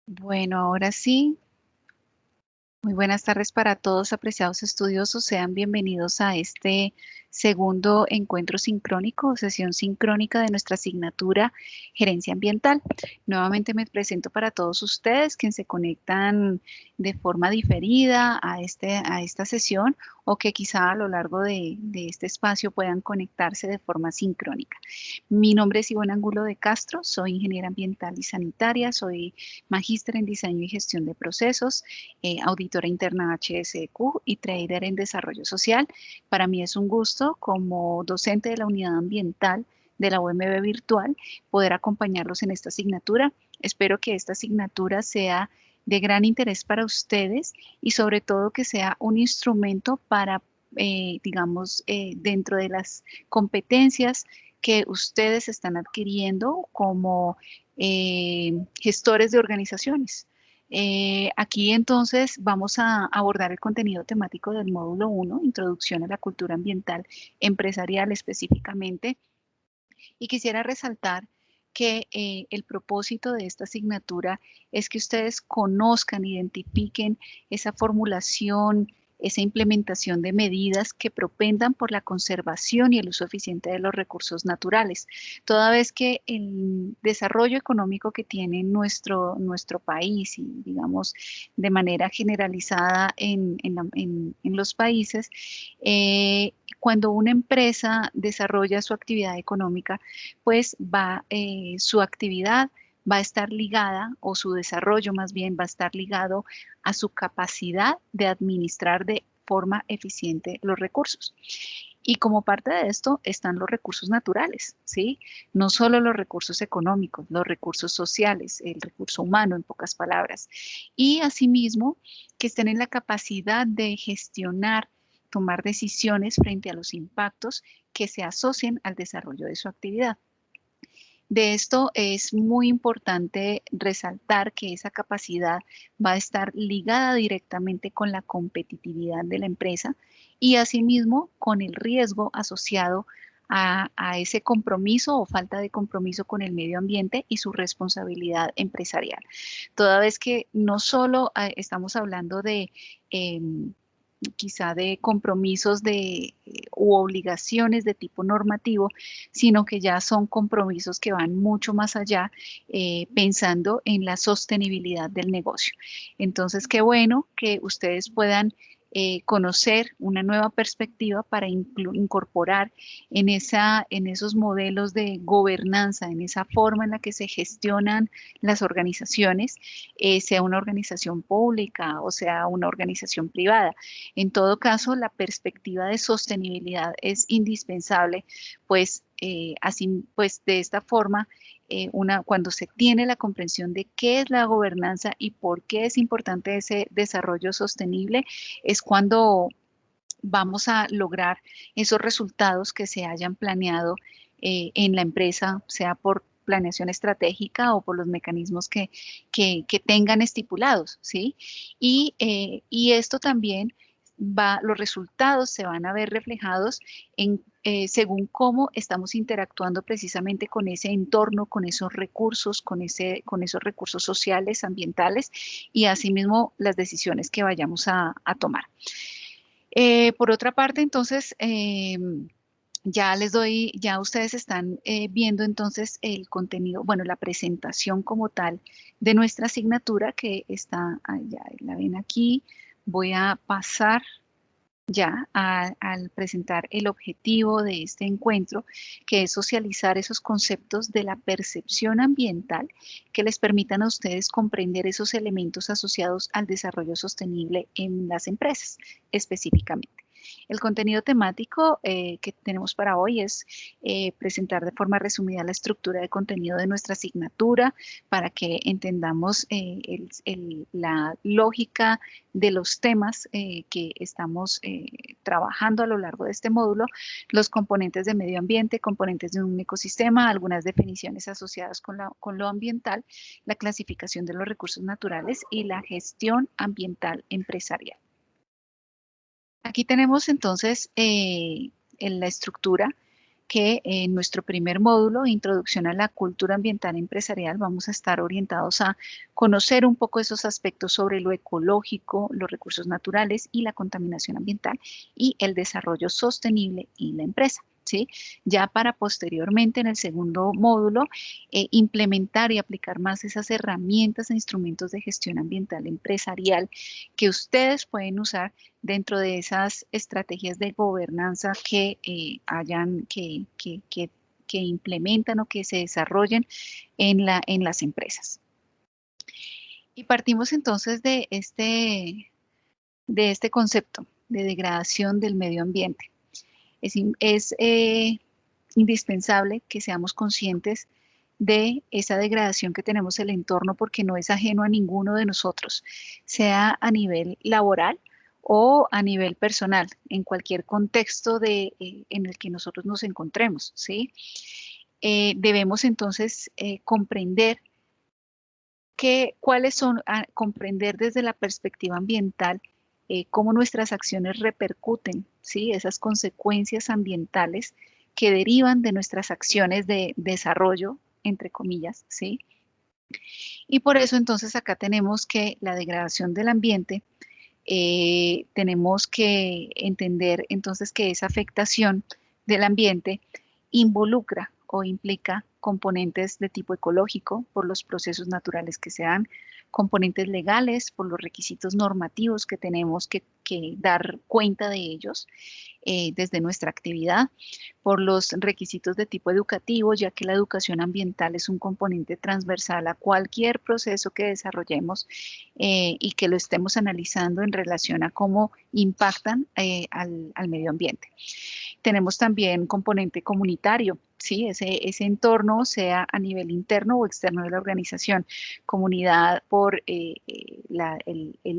Bueno, ahora sí, muy buenas tardes para todos, apreciados estudiosos. Sean bienvenidos a este segundo encuentro sincrónico o sesión sincrónica de nuestra asignatura Gerencia Ambiental. Nuevamente me presento para todos ustedes quienes se conectan de forma diferida a esta sesión o que quizá a lo largo de este espacio puedan conectarse de forma sincrónica. Mi nombre es Ivonne Angulo de Castro, soy ingeniera ambiental y sanitaria, soy magíster en diseño y gestión de procesos, auditora interna HSEQ y trader en desarrollo social. Para mí es un gusto, como docente de la unidad ambiental de la UMB Virtual, poder acompañarlos en esta asignatura. Espero que esta asignatura sea de gran interés para ustedes y sobre todo que sea un instrumento para, digamos, dentro de las competencias que ustedes están adquiriendo como gestores de organizaciones. Aquí entonces vamos a abordar el contenido temático del módulo 1, Introducción a la Cultura Ambiental Empresarial específicamente, y quisiera resaltar que el propósito de esta asignatura es que ustedes conozcan, identifiquen esa formulación, esa implementación de medidas que propendan por la conservación y el uso eficiente de los recursos naturales, toda vez que el desarrollo económico que tiene nuestro país y digamos de manera generalizada en los países, cuando una empresa desarrolla su actividad económica, pues su actividad va a estar ligada, o su desarrollo más bien va a estar ligado a su capacidad de administrar de forma eficiente los recursos. Y como parte de esto están los recursos naturales, ¿sí? No solo los recursos económicos, los recursos sociales, el recurso humano, en pocas palabras. Y asimismo, que estén en la capacidad de gestionar, tomar decisiones frente a los impactos que se asocien al desarrollo de su actividad. De esto es muy importante resaltar que esa capacidad va a estar ligada directamente con la competitividad de la empresa y asimismo con el riesgo asociado a ese compromiso o falta de compromiso con el medio ambiente y su responsabilidad empresarial. Toda vez que no solo estamos hablando de quizá de compromisos u obligaciones de tipo normativo, sino que ya son compromisos que van mucho más allá, pensando en la sostenibilidad del negocio. Entonces, qué bueno que ustedes puedan conocer una nueva perspectiva para incorporar en esos modelos de gobernanza, en esa forma en la que se gestionan las organizaciones, sea una organización pública o sea una organización privada. En todo caso, la perspectiva de sostenibilidad es indispensable, pues así, pues de esta forma, cuando se tiene la comprensión de qué es la gobernanza y por qué es importante ese desarrollo sostenible, es cuando vamos a lograr esos resultados que se hayan planeado en la empresa, sea por planeación estratégica o por los mecanismos que tengan estipulados, ¿sí? Y esto también los resultados se van a ver reflejados según cómo estamos interactuando precisamente con ese entorno, con esos recursos, con esos recursos sociales, ambientales y asimismo las decisiones que vayamos a tomar. Por otra parte, entonces, ya ustedes están viendo entonces el contenido, bueno, la presentación como tal de nuestra asignatura que está, ya la ven aquí. Voy a pasar ya al presentar el objetivo de este encuentro, que es socializar esos conceptos de la percepción ambiental que les permitan a ustedes comprender esos elementos asociados al desarrollo sostenible en las empresas específicamente. El contenido temático que tenemos para hoy es presentar de forma resumida la estructura de contenido de nuestra asignatura para que entendamos la lógica de los temas que estamos trabajando a lo largo de este módulo, los componentes de medio ambiente, componentes de un ecosistema, algunas definiciones asociadas con lo ambiental, la clasificación de los recursos naturales y la gestión ambiental empresarial. Aquí tenemos entonces en la estructura. que en nuestro primer módulo, Introducción a la Cultura Ambiental Empresarial, vamos a estar orientados a conocer un poco esos aspectos sobre lo ecológico, los recursos naturales y la contaminación ambiental y el desarrollo sostenible en la empresa. ¿Sí? Ya para posteriormente en el segundo módulo implementar y aplicar más esas herramientas e instrumentos de gestión ambiental empresarial que ustedes pueden usar dentro de esas estrategias de gobernanza que que implementan o que se desarrollen en las empresas. Y partimos entonces de este concepto de degradación del medio ambiente. Es indispensable que seamos conscientes de esa degradación que tenemos en el entorno porque no es ajeno a ninguno de nosotros, sea a nivel laboral o a nivel personal, en cualquier contexto en el que nosotros nos encontremos, ¿sí? Debemos entonces comprender cuáles son, comprender desde la perspectiva ambiental cómo nuestras acciones repercuten, ¿sí? Esas consecuencias ambientales que derivan de nuestras acciones de desarrollo, entre comillas, ¿sí? Y por eso entonces acá tenemos que la degradación del ambiente, tenemos que entender entonces que esa afectación del ambiente involucra o implica componentes de tipo ecológico por los procesos naturales que se dan, componentes legales por los requisitos normativos que tenemos que dar cuenta de ellos desde nuestra actividad, por los requisitos de tipo educativo, ya que la educación ambiental es un componente transversal a cualquier proceso que desarrollemos y que lo estemos analizando en relación a cómo impactan al medio ambiente. Tenemos también componente comunitario, ¿sí? Ese entorno, sea a nivel interno o externo de la organización, comunidad por el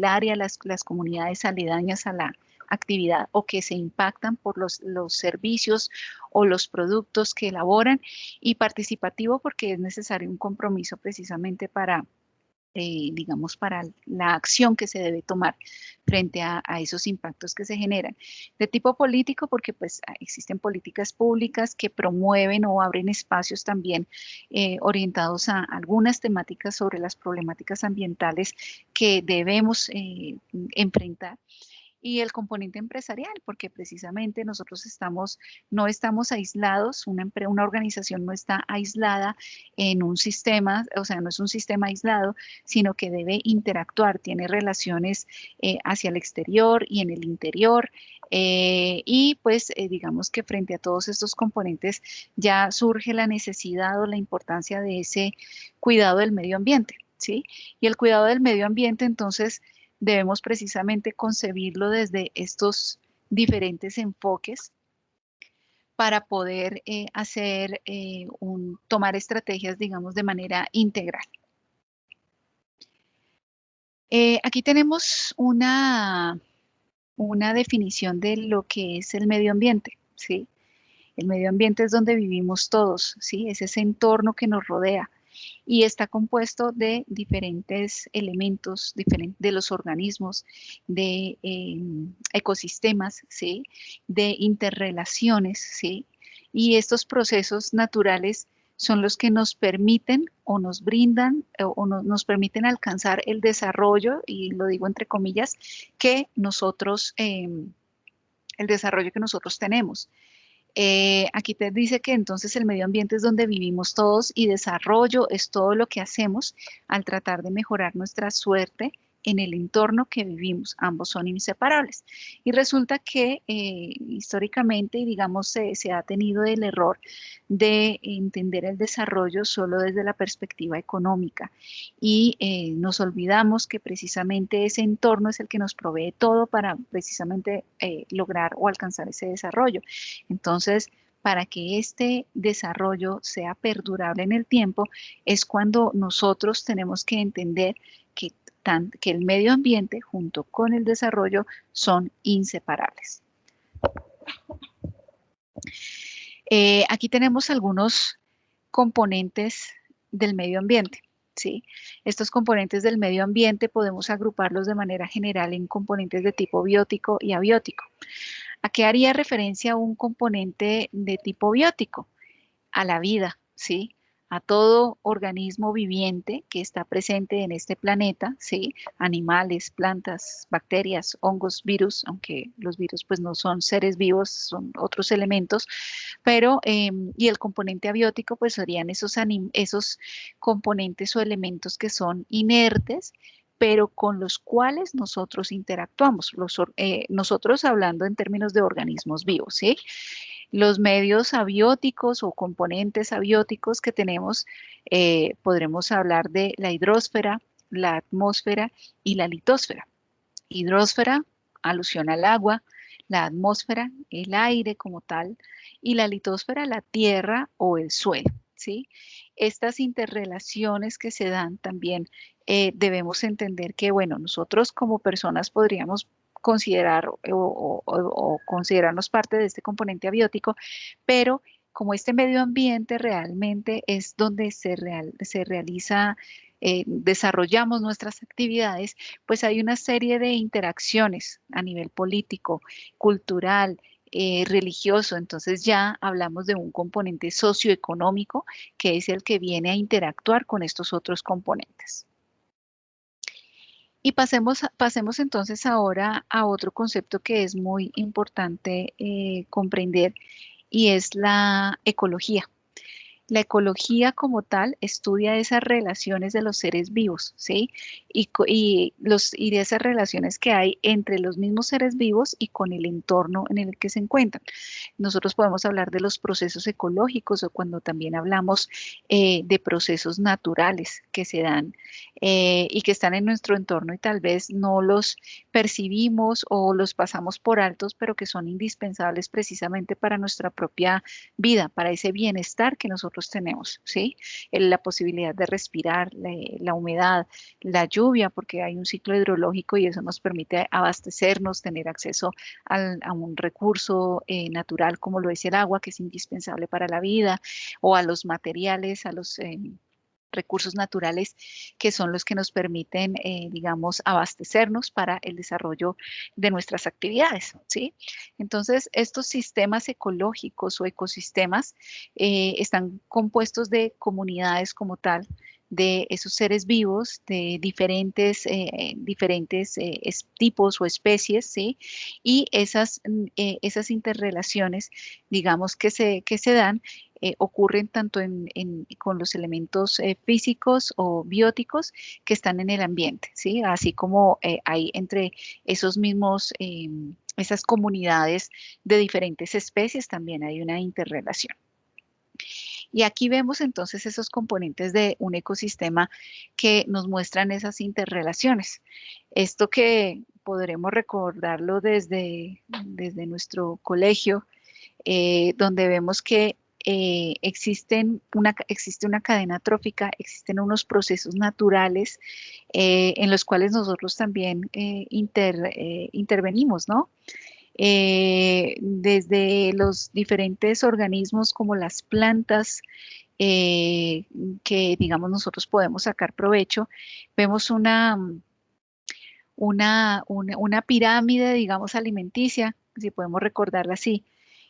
área, las comunidades aledañas a la actividad o que se impactan por los servicios o los productos que elaboran, y participativo porque es necesario un compromiso precisamente para digamos, para la acción que se debe tomar frente a esos impactos que se generan. De tipo político, porque pues existen políticas públicas que promueven o abren espacios también orientados a algunas temáticas sobre las problemáticas ambientales que debemos enfrentar. Y el componente empresarial, porque precisamente nosotros no estamos aislados, una organización no está aislada en un sistema, o sea, no es un sistema aislado, sino que debe interactuar, tiene relaciones hacia el exterior y en el interior. Y pues digamos que frente a todos estos componentes ya surge la necesidad o la importancia de ese cuidado del medio ambiente, ¿sí? Y el cuidado del medio ambiente, entonces, debemos precisamente concebirlo desde estos diferentes enfoques para poder tomar estrategias, digamos, de manera integral. Aquí tenemos una definición de lo que es el medio ambiente, ¿sí? El medio ambiente es donde vivimos todos, ¿sí? Es ese entorno que nos rodea y está compuesto de diferentes elementos de los organismos, de ecosistemas, ¿sí? De interrelaciones, ¿sí? Y estos procesos naturales son los que nos permiten o nos brindan nos permiten alcanzar el desarrollo, y lo digo entre comillas, que nosotros, el desarrollo que nosotros tenemos. Aquí te dice que entonces el medio ambiente es donde vivimos todos y desarrollo es todo lo que hacemos al tratar de mejorar nuestra suerte en el entorno que vivimos. Ambos son inseparables. Y resulta que históricamente, digamos, se ha tenido el error de entender el desarrollo solo desde la perspectiva económica y nos olvidamos que precisamente ese entorno es el que nos provee todo para precisamente lograr o alcanzar ese desarrollo. Entonces, para que este desarrollo sea perdurable en el tiempo, es cuando nosotros tenemos que entender que el medio ambiente junto con el desarrollo son inseparables. Aquí tenemos algunos componentes del medio ambiente, ¿sí? Estos componentes del medio ambiente podemos agruparlos de manera general en componentes de tipo biótico y abiótico. ¿A qué haría referencia un componente de tipo biótico? A la vida, ¿sí? A todo organismo viviente que está presente en este planeta, ¿sí? Animales, plantas, bacterias, hongos, virus, aunque los virus pues no son seres vivos, son otros elementos, pero, y el componente abiótico pues serían esos componentes o elementos que son inertes, pero con los cuales nosotros interactuamos, nosotros hablando en términos de organismos vivos, ¿sí? Los medios abióticos o componentes abióticos que tenemos, podremos hablar de la hidrosfera, la atmósfera y la litosfera. Hidrosfera, alusión al agua, la atmósfera, el aire como tal, y la litosfera, la tierra o el suelo, ¿sí? Estas interrelaciones que se dan también debemos entender que, bueno, nosotros como personas podríamos considerar o considerarnos parte de este componente abiótico, pero como este medio ambiente realmente es donde se realiza, desarrollamos nuestras actividades, pues hay una serie de interacciones a nivel político, cultural, religioso. Entonces ya hablamos de un componente socioeconómico que es el que viene a interactuar con estos otros componentes. Y pasemos entonces ahora a otro concepto que es muy importante comprender y es la ecología. La ecología como tal estudia esas relaciones de los seres vivos, ¿sí? Y de esas relaciones que hay entre los mismos seres vivos y con el entorno en el que se encuentran. Nosotros podemos hablar de los procesos ecológicos o cuando también hablamos de procesos naturales que se dan y que están en nuestro entorno y tal vez no los percibimos o los pasamos por altos, pero que son indispensables precisamente para nuestra propia vida, para ese bienestar que nosotros tenemos, ¿sí? La posibilidad de respirar, la humedad, la lluvia, porque hay un ciclo hidrológico y eso nos permite abastecernos, tener acceso a un recurso natural como lo es el agua, que es indispensable para la vida, o a los materiales, a los recursos naturales que son los que nos permiten, digamos, abastecernos para el desarrollo de nuestras actividades, ¿sí? Entonces, estos sistemas ecológicos o ecosistemas están compuestos de comunidades como tal, de esos seres vivos, de diferentes tipos o especies, ¿sí? Y esas interrelaciones, digamos, que se dan ocurren tanto con los elementos físicos o bióticos que están en el ambiente, ¿sí? Así como hay entre esos mismos, esas comunidades de diferentes especies, también hay una interrelación. Y aquí vemos entonces esos componentes de un ecosistema que nos muestran esas interrelaciones. Esto que podremos recordarlo desde nuestro colegio, donde vemos que existe una cadena trófica, existen unos procesos naturales en los cuales nosotros también intervenimos, ¿no? Desde los diferentes organismos como las plantas, eh, que digamos nosotros podemos sacar provecho, vemos una pirámide, digamos, alimenticia, si podemos recordarla así.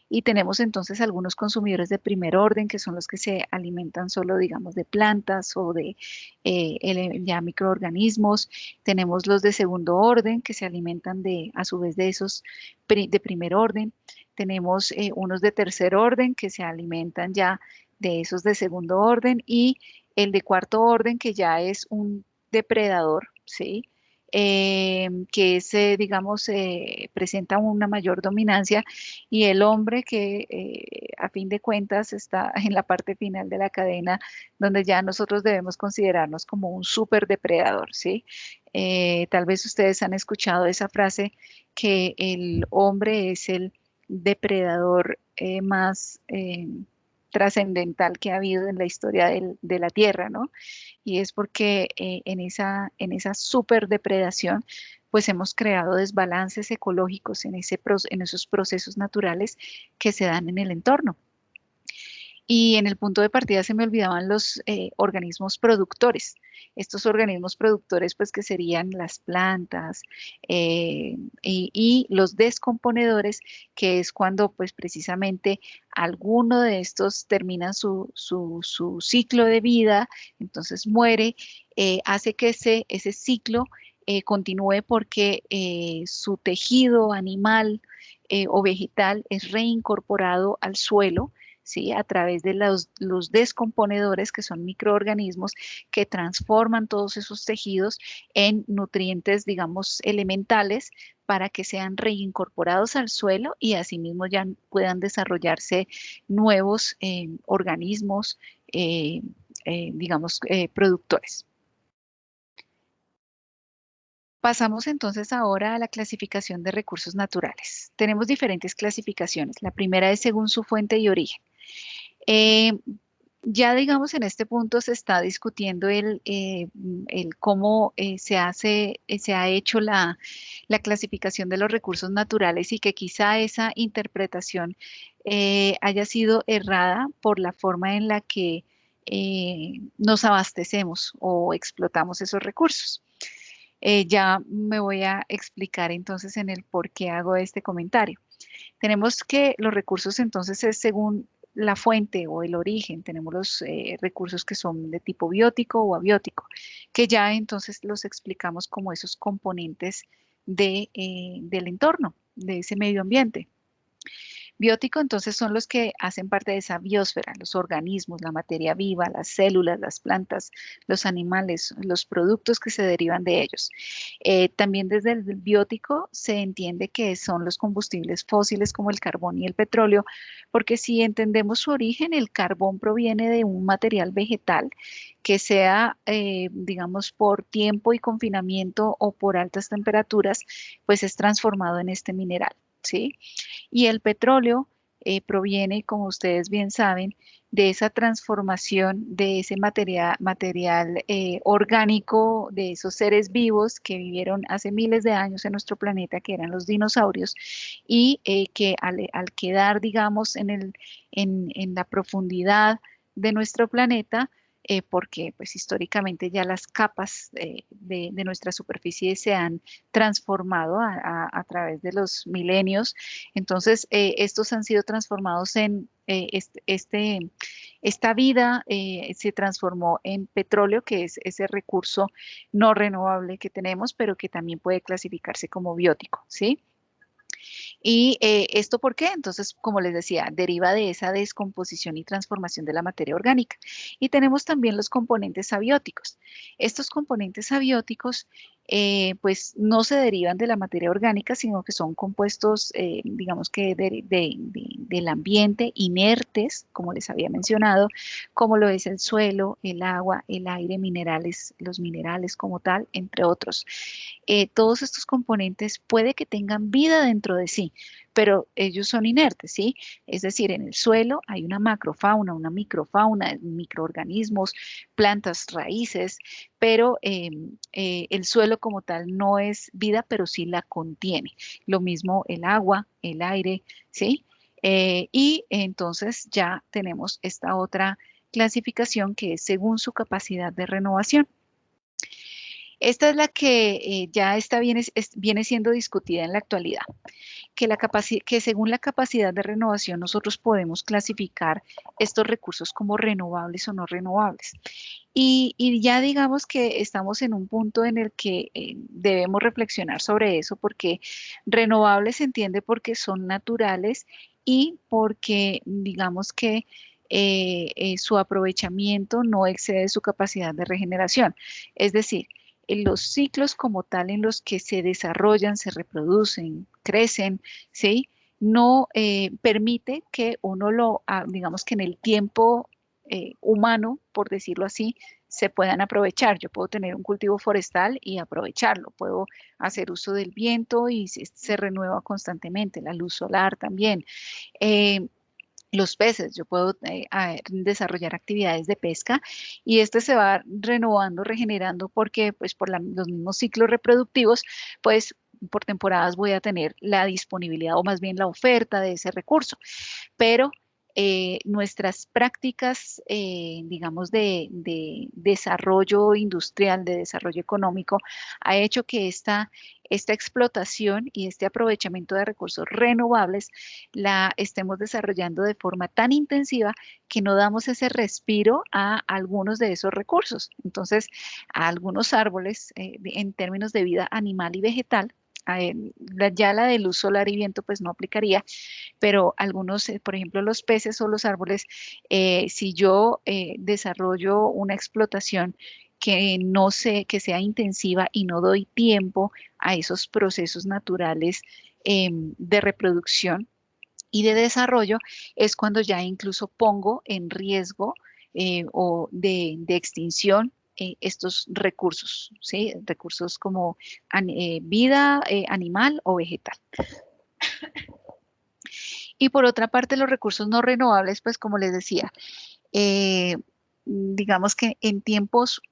Y tenemos entonces algunos consumidores de primer orden, que son los que se alimentan solo, digamos, de plantas o de ya microorganismos. Tenemos los de segundo orden, que se alimentan a su vez de esos de primer orden. Tenemos unos de tercer orden, que se alimentan ya de esos de segundo orden. Y el de cuarto orden, que ya es un depredador, ¿sí? Que se, digamos, presenta una mayor dominancia y el hombre que a fin de cuentas está en la parte final de la cadena donde ya nosotros debemos considerarnos como un superdepredador, ¿sí? Tal vez ustedes han escuchado esa frase que el hombre es el depredador más trascendental que ha habido en la historia de la Tierra, ¿no? Y es porque en esa superdepredación, pues hemos creado desbalances ecológicos en esos procesos naturales que se dan en el entorno. Y en el punto de partida se me olvidaban los organismos productores. Estos organismos productores, pues que serían las plantas y los descomponedores, que es cuando pues precisamente alguno de estos termina su ciclo de vida, entonces muere, hace que ese ciclo continúe porque su tejido animal o vegetal es reincorporado al suelo, ¿sí? A través de los descomponedores, que son microorganismos que transforman todos esos tejidos en nutrientes, digamos, elementales para que sean reincorporados al suelo y asimismo ya puedan desarrollarse nuevos organismos, digamos, productores. Pasamos entonces ahora a la clasificación de recursos naturales. Tenemos diferentes clasificaciones. La primera es según su fuente y origen. Eh, ya digamos en este punto se está discutiendo el cómo se ha hecho la clasificación de los recursos naturales y que quizá esa interpretación haya sido errada por la forma en la que nos abastecemos o explotamos esos recursos. Ya me voy a explicar entonces en el por qué hago este comentario. Tenemos que los recursos entonces es según la fuente o el origen. Tenemos los recursos que son de tipo biótico o abiótico, que ya entonces los explicamos como esos componentes del entorno, de ese medio ambiente. Biótico, entonces, son los que hacen parte de esa biosfera, los organismos, la materia viva, las células, las plantas, los animales, los productos que se derivan de ellos. También desde el biótico se entiende que son los combustibles fósiles como el carbón y el petróleo, porque si entendemos su origen, el carbón proviene de un material vegetal que sea, digamos, por tiempo y confinamiento o por altas temperaturas, pues es transformado en este mineral, ¿sí? Y el petróleo proviene, como ustedes bien saben, de esa transformación de ese material orgánico, de esos seres vivos que vivieron hace miles de años en nuestro planeta, que eran los dinosaurios, y que al quedar, digamos, en la profundidad de nuestro planeta, porque pues históricamente ya las capas de nuestra superficie se han transformado a través de los milenios. Entonces, estos han sido transformados en esta vida se transformó en petróleo, que es ese recurso no renovable que tenemos, pero que también puede clasificarse como biótico, ¿sí? ¿Y esto por qué? Entonces, como les decía, deriva de esa descomposición y transformación de la materia orgánica. Y tenemos también los componentes abióticos. Estos componentes abióticos, pues, no se derivan de la materia orgánica, sino que son compuestos, digamos que del ambiente, inertes, como les había mencionado, como lo es el suelo, el agua, el aire, minerales, los minerales como tal, entre otros. Todos estos componentes puede que tengan vida dentro de sí, pero ellos son inertes, ¿sí? Es decir, en el suelo hay una macrofauna, una microfauna, microorganismos, plantas, raíces, pero el suelo como tal no es vida, pero sí la contiene. Lo mismo el agua, el aire, ¿sí? Y entonces ya tenemos esta otra clasificación que es según su capacidad de renovación. Esta es la que ya viene siendo discutida en la actualidad, que según la capacidad de renovación nosotros podemos clasificar estos recursos como renovables o no renovables. Y ya digamos que estamos en un punto en el que debemos reflexionar sobre eso, porque renovables se entiende porque son naturales y porque digamos que su aprovechamiento no excede su capacidad de regeneración. Es decir, en los ciclos como tal en los que se desarrollan, se reproducen, crecen, ¿sí? No permite que uno digamos que en el tiempo humano, por decirlo así, se puedan aprovechar. Yo puedo tener un cultivo forestal y aprovecharlo, puedo hacer uso del viento y se renueva constantemente, la luz solar también. Eh, los peces, yo puedo desarrollar actividades de pesca y este se va renovando, regenerando porque pues por los mismos ciclos reproductivos, pues por temporadas voy a tener la disponibilidad o más bien la oferta de ese recurso. Pero nuestras prácticas, digamos, de desarrollo industrial, de desarrollo económico, ha hecho que esta explotación y este aprovechamiento de recursos renovables la estemos desarrollando de forma tan intensiva que no damos ese respiro a algunos de esos recursos. Entonces, a algunos árboles, en términos de vida animal y vegetal, ya la de luz solar y viento pues no aplicaría, pero algunos, por ejemplo, los peces o los árboles, si yo desarrollo una explotación que no sé, que sea intensiva y no doy tiempo a esos procesos naturales de reproducción y de desarrollo, es cuando ya incluso pongo en riesgo o de extinción estos recursos, ¿sí? Recursos como vida animal o vegetal. Y por otra parte, los recursos no renovables, pues como les decía, eh, digamos que en tiempos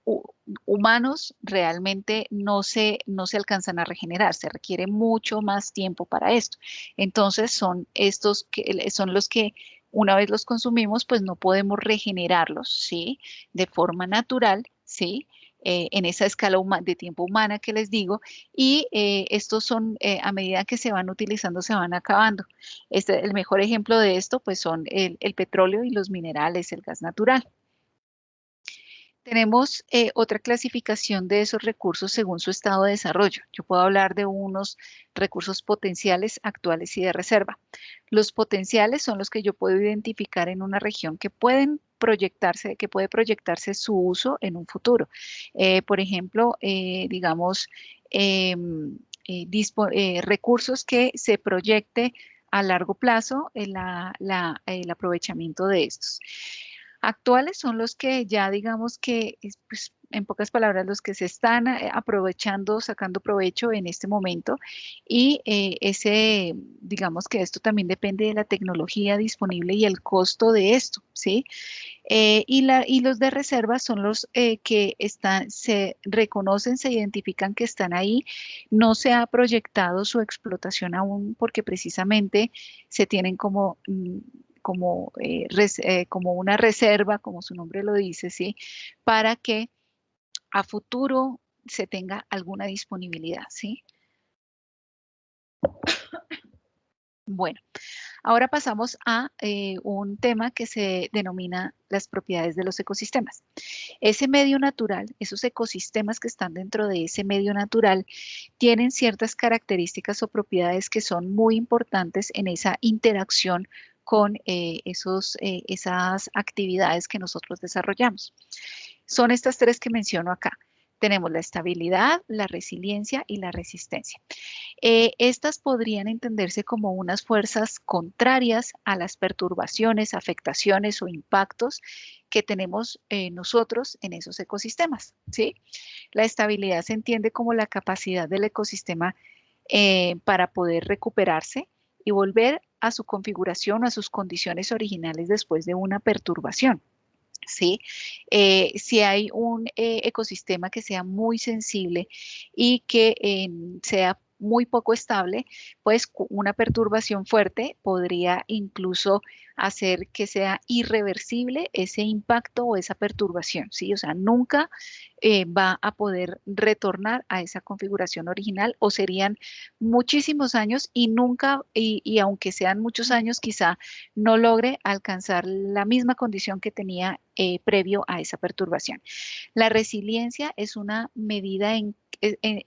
humanos realmente no se alcanzan a regenerar, se requiere mucho más tiempo para esto. Entonces son estos que son los que una vez los consumimos, pues no podemos regenerarlos, ¿sí? De forma natural, ¿sí? En esa escala de tiempo humana que les digo, y estos son, a medida que se van utilizando, se van acabando. El mejor ejemplo de esto, pues son el petróleo y los minerales, el gas natural. Tenemos otra clasificación de esos recursos según su estado de desarrollo. Yo puedo hablar de unos recursos potenciales, actuales y de reserva. Los potenciales son los que yo puedo identificar en una región que pueden proyectarse, que puede proyectarse su uso en un futuro. Por ejemplo, digamos, recursos que se proyecte a largo plazo el aprovechamiento de estos. Actuales son los que ya digamos que, pues, en pocas palabras, los que se están aprovechando, sacando provecho en este momento y digamos que esto también depende de la tecnología disponible y el costo de esto, ¿sí? Y los de reserva son los que se reconocen, se identifican que están ahí. No se ha proyectado su explotación aún porque precisamente se tienen como una reserva, como su nombre lo dice, ¿sí? Para que a futuro se tenga alguna disponibilidad, ¿sí? Bueno. Ahora pasamos a un tema que se denomina las propiedades de los ecosistemas. Ese medio natural, esos ecosistemas que están dentro de ese medio natural, tienen ciertas características o propiedades que son muy importantes en esa interacción con esas actividades que nosotros desarrollamos. Son estas tres que menciono acá. Tenemos la estabilidad, la resiliencia y la resistencia. Estas podrían entenderse como unas fuerzas contrarias a las perturbaciones, afectaciones o impactos que tenemos nosotros en esos ecosistemas, ¿sí? La estabilidad se entiende como la capacidad del ecosistema para poder recuperarse y volver a su configuración o a sus condiciones originales después de una perturbación. ¿Sí? Si hay un ecosistema que sea muy sensible y que sea muy poco estable, pues una perturbación fuerte podría incluso hacer que sea irreversible ese impacto o esa perturbación, ¿sí? O sea, nunca va a poder retornar a esa configuración original o serían muchísimos años y nunca, y aunque sean muchos años, quizá no logre alcanzar la misma condición que tenía previo a esa perturbación. La resiliencia es una medida en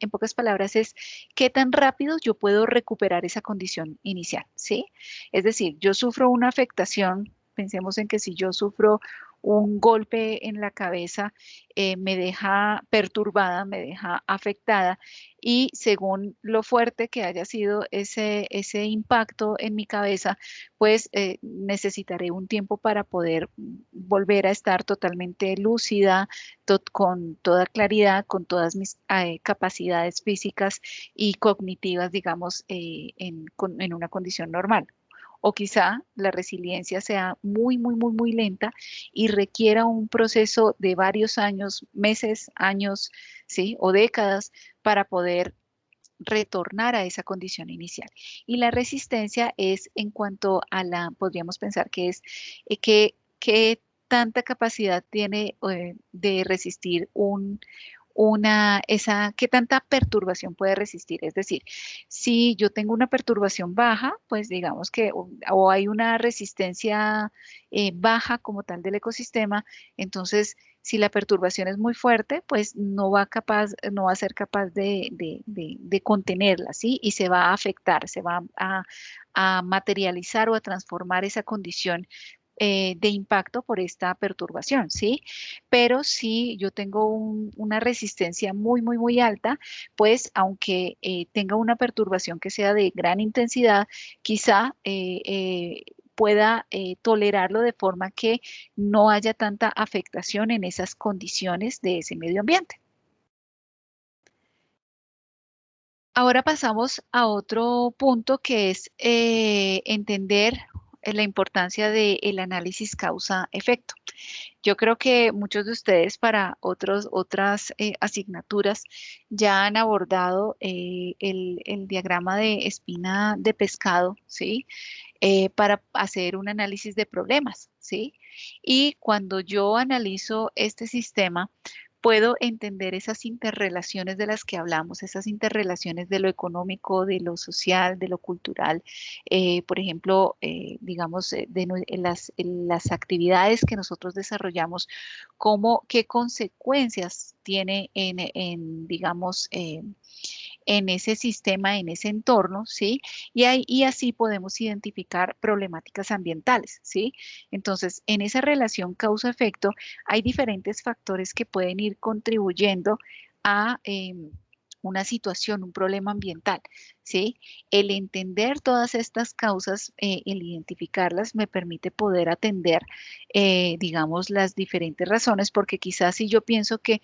pocas palabras, es qué tan rápido yo puedo recuperar esa condición inicial, ¿sí? Es decir, yo sufro una afectación, pensemos en que si yo sufro un golpe en la cabeza, me deja perturbada, me deja afectada y según lo fuerte que haya sido ese impacto en mi cabeza, pues necesitaré un tiempo para poder volver a estar totalmente lúcida, con toda claridad, con todas mis capacidades físicas y cognitivas, digamos, en una condición normal. O quizá la resiliencia sea muy, muy, muy, muy lenta y requiera un proceso de varios años, meses, años, ¿sí? O décadas para poder retornar a esa condición inicial. Y la resistencia es en cuanto a podríamos pensar que es qué tanta capacidad tiene de resistir qué tanta perturbación puede resistir. Es decir, si yo tengo una perturbación baja, pues digamos que o hay una resistencia baja como tal del ecosistema, entonces si la perturbación es muy fuerte, pues no va a ser capaz de contenerla, ¿sí? Y se va a afectar, se va a materializar o a transformar esa condición de impacto por esta perturbación, ¿sí? Pero si yo tengo una resistencia muy alta, pues aunque tenga una perturbación que sea de gran intensidad, quizá pueda tolerarlo de forma que no haya tanta afectación en esas condiciones de ese medio ambiente. Ahora pasamos a otro punto que es entender la importancia del análisis causa-efecto. Yo creo que muchos de ustedes para otras asignaturas ya han abordado el diagrama de espina de pescado, ¿sí? Para hacer un análisis de problemas, ¿sí? Y cuando yo analizo este sistema, puedo entender esas interrelaciones de las que hablamos, esas interrelaciones de lo económico, de lo social, de lo cultural, por ejemplo, digamos, en las actividades que nosotros desarrollamos, qué consecuencias tiene digamos, en ese sistema, en ese entorno, ¿sí? Y así podemos identificar problemáticas ambientales, ¿sí? Entonces, en esa relación causa-efecto hay diferentes factores que pueden ir contribuyendo a una situación, un problema ambiental, ¿sí? El entender todas estas causas, el identificarlas, me permite poder atender, digamos, las diferentes razones, porque quizás si yo pienso que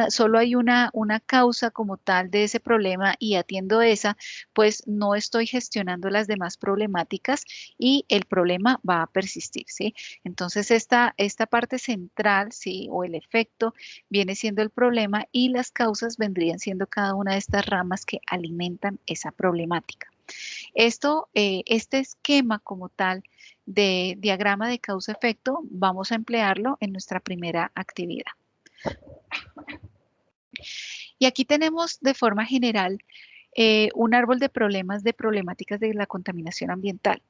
solo hay una causa como tal de ese problema y atiendo esa, pues no estoy gestionando las demás problemáticas y el problema va a persistir, ¿sí? Entonces, esta parte central, ¿sí? O el efecto viene siendo el problema y las causas vendrían siendo cada una de estas ramas que alimentan esa problemática. Este esquema como tal de diagrama de causa-efecto, vamos a emplearlo en nuestra primera actividad. Y aquí tenemos de forma general un árbol de problemáticas de la contaminación ambiental.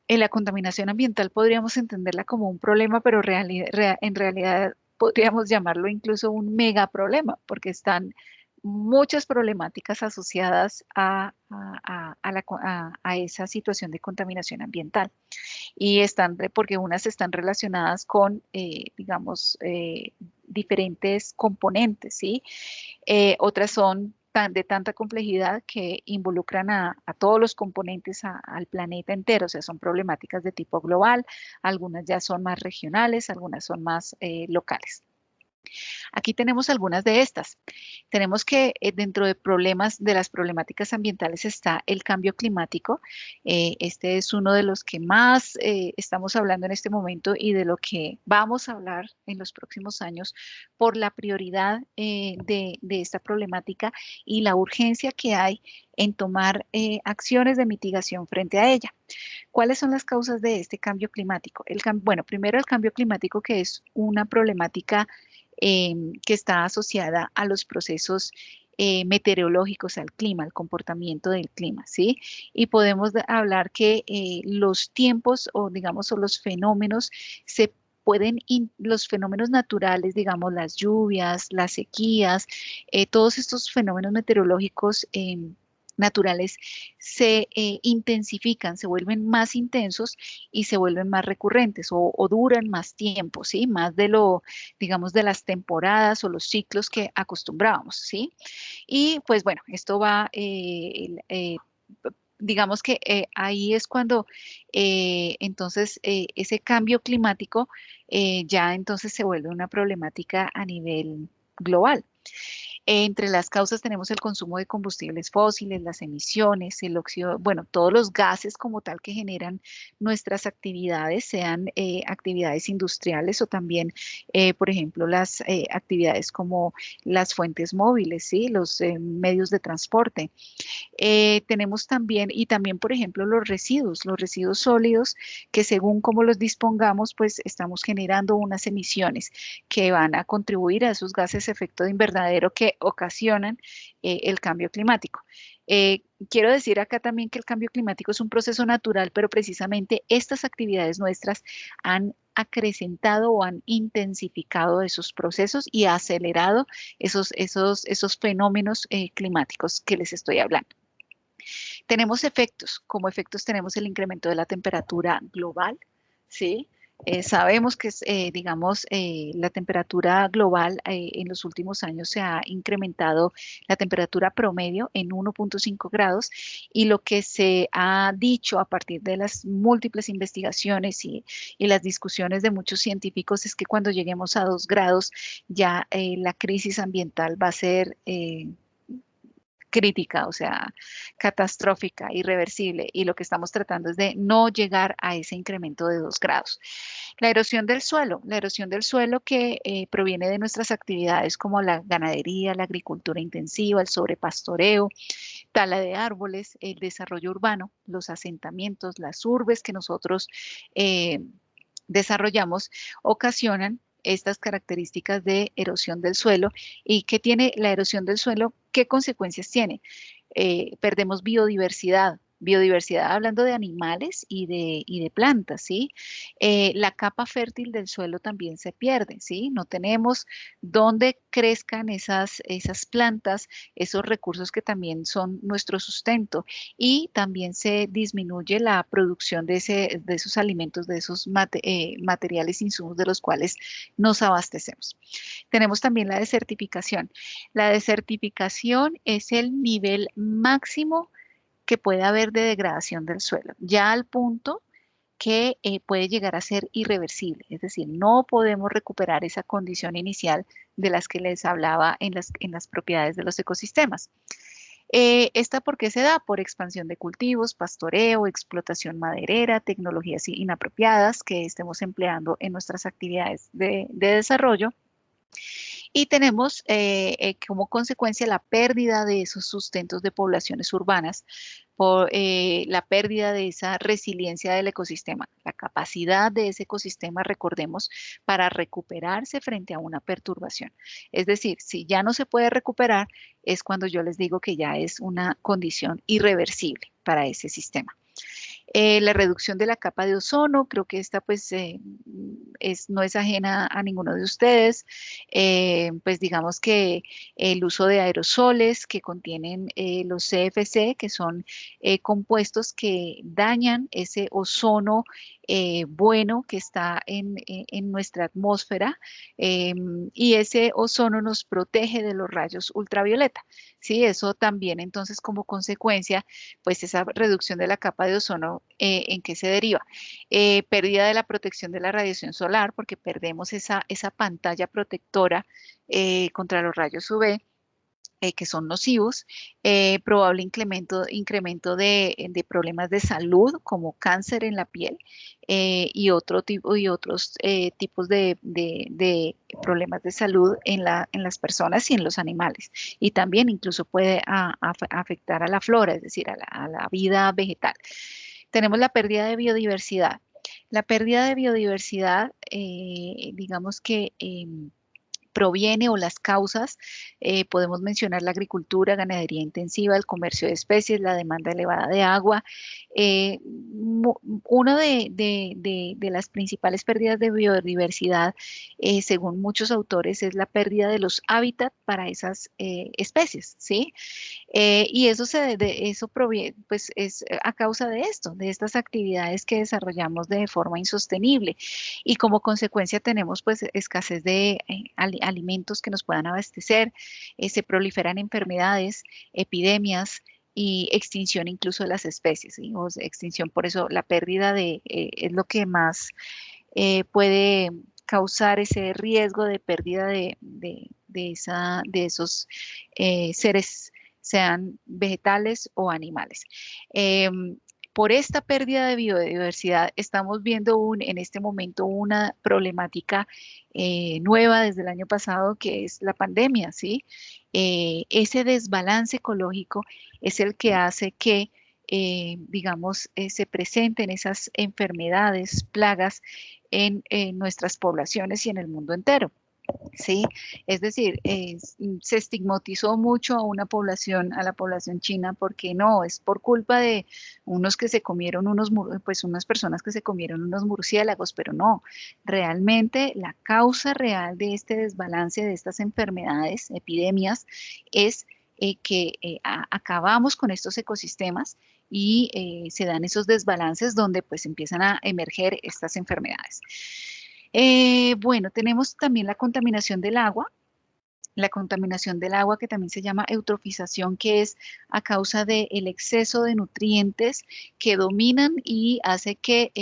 En la contaminación ambiental podríamos entenderla como un problema, pero en realidad podríamos llamarlo incluso un megaproblema, porque están muchas problemáticas asociadas a esa situación de contaminación ambiental. Y porque unas están relacionadas con, digamos, diferentes componentes, ¿sí? Otras son de tanta complejidad que involucran a todos los componentes, al planeta entero, o sea, son problemáticas de tipo global, algunas ya son más regionales, algunas son más locales. Aquí tenemos algunas de estas. Tenemos que dentro de las problemáticas ambientales está el cambio climático. Este es uno de los que más estamos hablando en este momento y de lo que vamos a hablar en los próximos años por la prioridad de esta problemática y la urgencia que hay en tomar acciones de mitigación frente a ella. ¿Cuáles son las causas de este cambio climático? Bueno, primero el cambio climático, que es una problemática que está asociada a los procesos meteorológicos, al clima, al comportamiento del clima, ¿sí? Y podemos hablar que los tiempos o digamos o los fenómenos los fenómenos naturales, digamos las lluvias, las sequías, todos estos fenómenos meteorológicos naturales se intensifican, se vuelven más intensos y se vuelven más recurrentes o duran más tiempo, ¿sí? Más de digamos, de las temporadas o los ciclos que acostumbrábamos, ¿sí? Y pues bueno, esto va, digamos que ahí es cuando entonces ese cambio climático ya entonces se vuelve una problemática a nivel global. Entre las causas tenemos el consumo de combustibles fósiles, las emisiones, el óxido, bueno, todos los gases como tal que generan nuestras actividades, sean actividades industriales o también, por ejemplo, las actividades como las fuentes móviles, ¿sí? Los medios de transporte. Tenemos también, y también, por ejemplo, los residuos sólidos, que según cómo los dispongamos, pues estamos generando unas emisiones que van a contribuir a esos gases de efecto de invernadero que ocasionan el cambio climático. Quiero decir acá también que el cambio climático es un proceso natural, pero precisamente estas actividades nuestras han acrecentado o han intensificado esos procesos y acelerado esos fenómenos climáticos que les estoy hablando. Tenemos efectos, como efectos tenemos el incremento de la temperatura global, ¿sí? Sabemos que, digamos, la temperatura global en los últimos años se ha incrementado la temperatura promedio en 1,5 grados y lo que se ha dicho a partir de las múltiples investigaciones y las discusiones de muchos científicos es que cuando lleguemos a 2 grados ya la crisis ambiental va a ser crítica, o sea, catastrófica, irreversible, y lo que estamos tratando es de no llegar a ese incremento de 2 grados. La erosión del suelo que proviene de nuestras actividades como la ganadería, la agricultura intensiva, el sobrepastoreo, tala de árboles, el desarrollo urbano, los asentamientos, las urbes que nosotros eh, desarrollamos, ocasionan estas características de erosión del suelo. ¿Y qué tiene la erosión del suelo? ¿Qué consecuencias tiene? Perdemos biodiversidad. Biodiversidad hablando de animales y de plantas, ¿sí? La capa fértil del suelo también se pierde, ¿sí? No tenemos dónde crezcan esas plantas, esos recursos que también son nuestro sustento y también se disminuye la producción de esos alimentos, de esos materiales, insumos de los cuales nos abastecemos. Tenemos también la desertificación. La desertificación es el nivel máximo que puede haber de degradación del suelo, ya al punto que puede llegar a ser irreversible, es decir, no podemos recuperar esa condición inicial de las que les hablaba en las propiedades de los ecosistemas. ¿Esta por qué se da? Por expansión de cultivos, pastoreo, explotación maderera, tecnologías inapropiadas que estemos empleando en nuestras actividades de desarrollo y tenemos como consecuencia la pérdida de esos sustentos de poblaciones urbanas, por la pérdida de esa resiliencia del ecosistema, la capacidad de ese ecosistema, recordemos, para recuperarse frente a una perturbación. Es decir, si ya no se puede recuperar, es cuando yo les digo que ya es una condición irreversible para ese sistema. La reducción de la capa de ozono, creo que esta pues no es ajena a ninguno de ustedes. Pues digamos que el uso de aerosoles que contienen los CFC, que son compuestos que dañan ese ozono bueno que está en nuestra atmósfera y ese ozono nos protege de los rayos ultravioleta. Sí, eso también entonces como consecuencia pues esa reducción de la capa de ozono, ¿en qué se deriva? Pérdida de la protección de la radiación solar, porque perdemos esa pantalla protectora contra los rayos UV, que son nocivos, probable incremento de problemas de salud como cáncer en la piel y otros tipos de problemas de salud en las personas y en los animales. Y también incluso puede afectar a la flora, es decir, a la vida vegetal. Tenemos la pérdida de biodiversidad. La pérdida de biodiversidad, digamos que proviene o las causas, podemos mencionar la agricultura, ganadería intensiva, el comercio de especies, la demanda elevada de agua. Una de las principales pérdidas de biodiversidad, según muchos autores, es la pérdida de los hábitats para esas especies, ¿sí? Y eso proviene, pues es a causa de esto, de estas actividades que desarrollamos de forma insostenible. Y como consecuencia tenemos pues escasez de alimentos que nos puedan abastecer, se proliferan enfermedades, epidemias y extinción incluso de las especies, ¿sí? O sea, extinción, por eso la pérdida es lo que más puede causar ese riesgo de pérdida de esos seres, sean vegetales o animales. Por esta pérdida de biodiversidad estamos viendo en este momento una problemática nueva desde el año pasado, que es la pandemia, ¿sí? Ese desbalance ecológico es el que hace que, digamos, se presenten esas enfermedades, plagas en nuestras poblaciones y en el mundo entero. Sí, es decir, se estigmatizó mucho a una población, a la población china, porque no, es por culpa de unos que se comieron pues unas personas que se comieron unos murciélagos, pero no, realmente la causa real de este desbalance de estas enfermedades, epidemias, es que acabamos con estos ecosistemas y se dan esos desbalances donde pues empiezan a emerger estas enfermedades. Bueno, tenemos también la contaminación del agua. La contaminación del agua, que también se llama eutrofización, que es a causa del exceso de nutrientes que dominan y hace que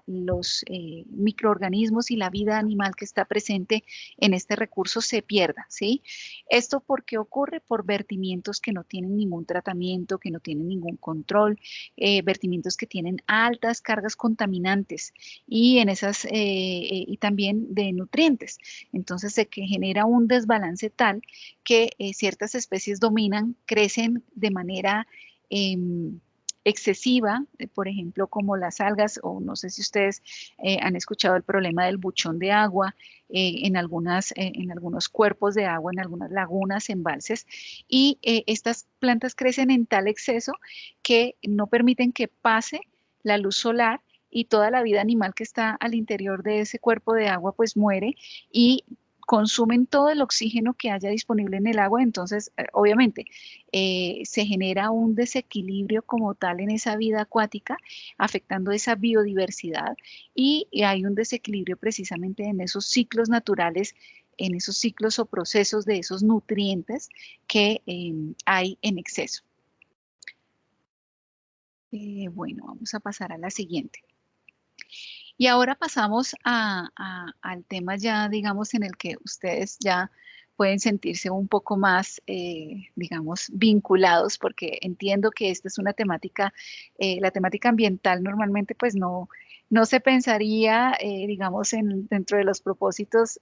los microorganismos y la vida animal que está presente en este recurso se pierda, ¿sí? ¿Esto por qué ocurre? Por vertimientos que no tienen ningún tratamiento, que no tienen ningún control, vertimientos que tienen altas cargas contaminantes y y también de nutrientes. Entonces que genera un desbalance tal que ciertas especies dominan, crecen de manera excesiva, por ejemplo, como las algas, o no sé si ustedes han escuchado el problema del buchón de agua en algunos cuerpos de agua, en algunas lagunas, embalses, y estas plantas crecen en tal exceso que no permiten que pase la luz solar y toda la vida animal que está al interior de ese cuerpo de agua pues muere y consumen todo el oxígeno que haya disponible en el agua, entonces obviamente se genera un desequilibrio como tal en esa vida acuática, afectando esa biodiversidad y hay un desequilibrio precisamente en esos ciclos naturales, en esos ciclos o procesos de esos nutrientes que hay en exceso. Bueno, vamos a pasar a la siguiente. Y ahora pasamos al tema ya, digamos, en el que ustedes ya pueden sentirse un poco más, digamos, vinculados, porque entiendo que esta es una temática, la temática ambiental normalmente pues no se pensaría, digamos, dentro de los propósitos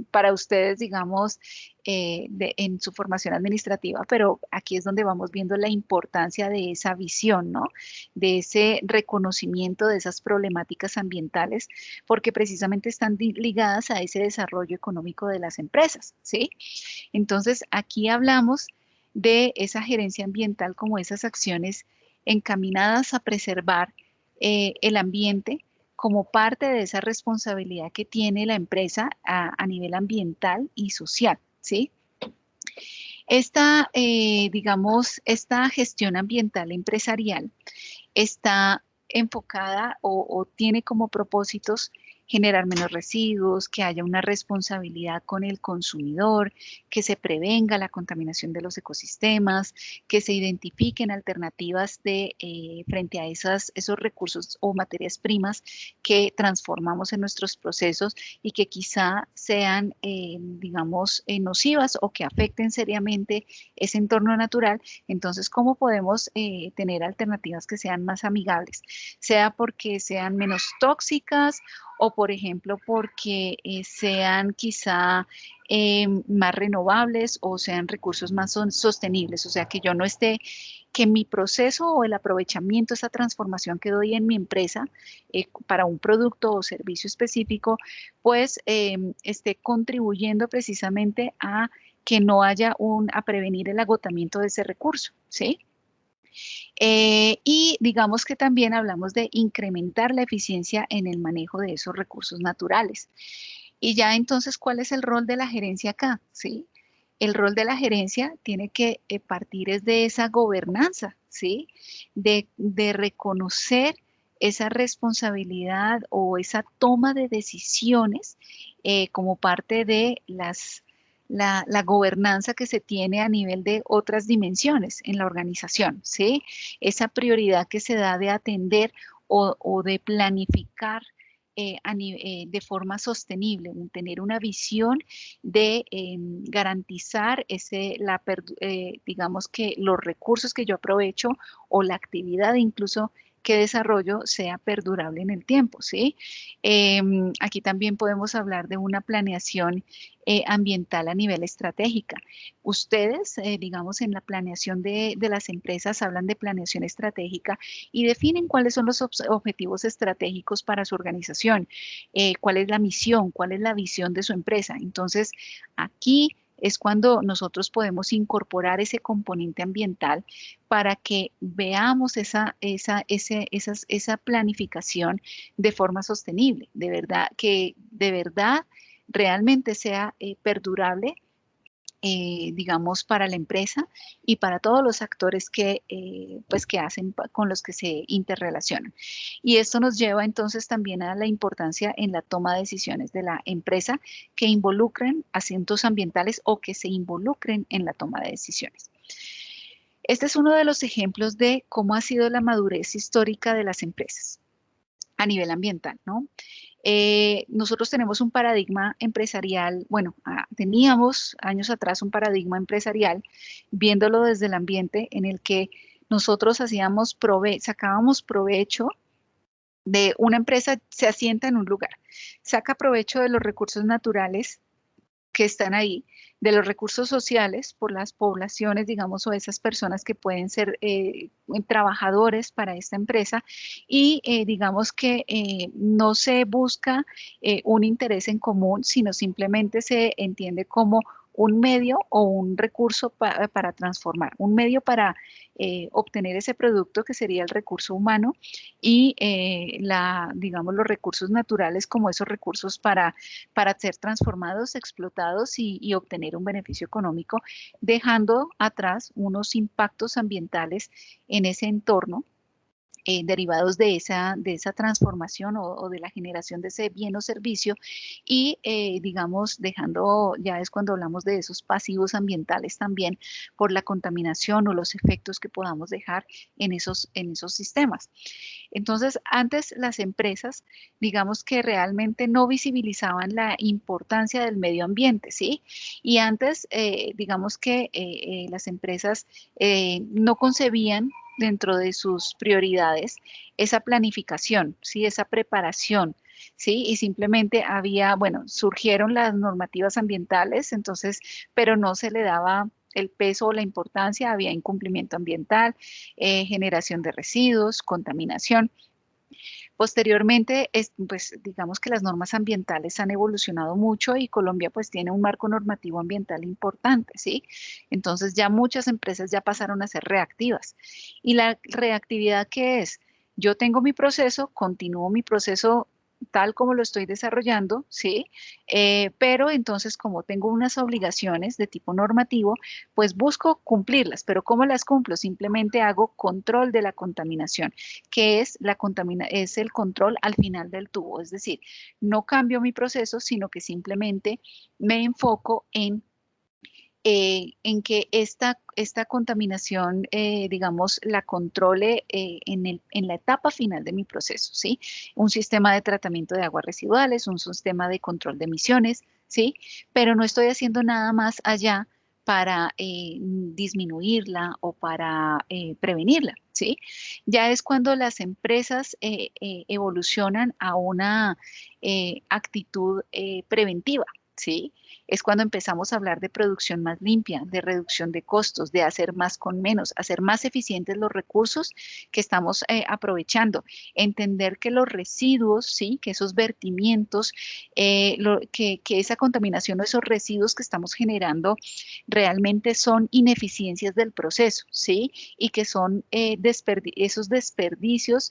para ustedes, digamos, en su formación administrativa, pero aquí es donde vamos viendo la importancia de esa visión, ¿no? De ese reconocimiento de esas problemáticas ambientales, porque precisamente están ligadas a ese desarrollo económico de las empresas, ¿sí? Entonces, aquí hablamos de esa gerencia ambiental como esas acciones encaminadas a preservar el ambiente como parte de esa responsabilidad que tiene la empresa a nivel ambiental y social, ¿sí? Digamos, esta gestión ambiental empresarial está enfocada o tiene como propósitos generar menos residuos, que haya una responsabilidad con el consumidor, que se prevenga la contaminación de los ecosistemas, que se identifiquen alternativas frente a esos recursos o materias primas que transformamos en nuestros procesos y que quizá sean, digamos, nocivas o que afecten seriamente ese entorno natural. Entonces, ¿cómo podemos tener alternativas que sean más amigables? Sea porque sean menos tóxicas o, por ejemplo, porque sean quizá más renovables o sean recursos más sostenibles. O sea, que yo no esté, que mi proceso o el aprovechamiento, esa transformación que doy en mi empresa para un producto o servicio específico, pues esté contribuyendo precisamente a que no haya a prevenir el agotamiento de ese recurso, ¿sí? Y digamos que también hablamos de incrementar la eficiencia en el manejo de esos recursos naturales. Y ya entonces, ¿cuál es el rol de la gerencia acá? ¿Sí? El rol de la gerencia tiene que partir es de esa gobernanza, ¿sí? De reconocer esa responsabilidad o esa toma de decisiones como parte de la gobernanza que se tiene a nivel de otras dimensiones en la organización, ¿sí? Esa prioridad que se da de atender o de planificar de forma sostenible, tener una visión de garantizar digamos que los recursos que yo aprovecho o la actividad incluso que desarrollo sea perdurable en el tiempo, ¿sí? Aquí también podemos hablar de una planeación ambiental a nivel estratégica. Ustedes, digamos, en la planeación de las empresas hablan de planeación estratégica y definen cuáles son los objetivos estratégicos para su organización, cuál es la misión, cuál es la visión de su empresa. Entonces, aquí es cuando nosotros podemos incorporar ese componente ambiental para que veamos esa planificación de forma sostenible, de verdad, que de verdad realmente sea perdurable, digamos, para la empresa y para todos los actores pues, que hacen, con los que se interrelacionan. Y esto nos lleva entonces también a la importancia en la toma de decisiones de la empresa que involucren asuntos ambientales o que se involucren en la toma de decisiones. Este es uno de los ejemplos de cómo ha sido la madurez histórica de las empresas a nivel ambiental, ¿no? Nosotros tenemos un paradigma empresarial, bueno, teníamos años atrás un paradigma empresarial, viéndolo desde el ambiente en el que nosotros sacábamos provecho de una empresa, se asienta en un lugar, saca provecho de los recursos naturales que están ahí, de los recursos sociales por las poblaciones, digamos, o esas personas que pueden ser trabajadores para esta empresa y digamos que no se busca un interés en común, sino simplemente se entiende como un medio o un recurso para transformar, un medio para obtener ese producto que sería el recurso humano y digamos, los recursos naturales como esos recursos para ser transformados, explotados y obtener un beneficio económico, dejando atrás unos impactos ambientales en ese entorno derivados de esa transformación o de la generación de ese bien o servicio y digamos dejando, ya es cuando hablamos de esos pasivos ambientales también por la contaminación o los efectos que podamos dejar en esos sistemas. Entonces, antes las empresas, digamos que realmente no visibilizaban la importancia del medio ambiente, ¿sí? Y antes, digamos que las empresas no concebían dentro de sus prioridades esa planificación, ¿sí? Esa preparación, ¿sí? Y simplemente había, bueno, surgieron las normativas ambientales, entonces, pero no se le daba el peso o la importancia, había incumplimiento ambiental, generación de residuos, contaminación. Posteriormente, pues digamos que las normas ambientales han evolucionado mucho y Colombia pues tiene un marco normativo ambiental importante, ¿sí? Entonces ya muchas empresas ya pasaron a ser reactivas. ¿Y la reactividad qué es? Yo tengo mi proceso, continúo mi proceso tal como lo estoy desarrollando, ¿sí? Pero entonces como tengo unas obligaciones de tipo normativo, pues busco cumplirlas, pero ¿cómo las cumplo? Simplemente hago control de la contaminación, que es es el control al final del tubo, es decir, no cambio mi proceso, sino que simplemente me enfoco en que esta contaminación, digamos, la controle en la etapa final de mi proceso, ¿sí? Un sistema de tratamiento de aguas residuales, un sistema de control de emisiones, ¿sí? Pero no estoy haciendo nada más allá para disminuirla o para prevenirla, ¿sí? Ya es cuando las empresas evolucionan a una actitud preventiva, ¿sí? Es cuando empezamos a hablar de producción más limpia, de reducción de costos, de hacer más con menos, hacer más eficientes los recursos que estamos aprovechando, entender que los residuos, sí, que esos vertimientos, que esa contaminación o esos residuos que estamos generando realmente son ineficiencias del proceso, sí, y que son esos desperdicios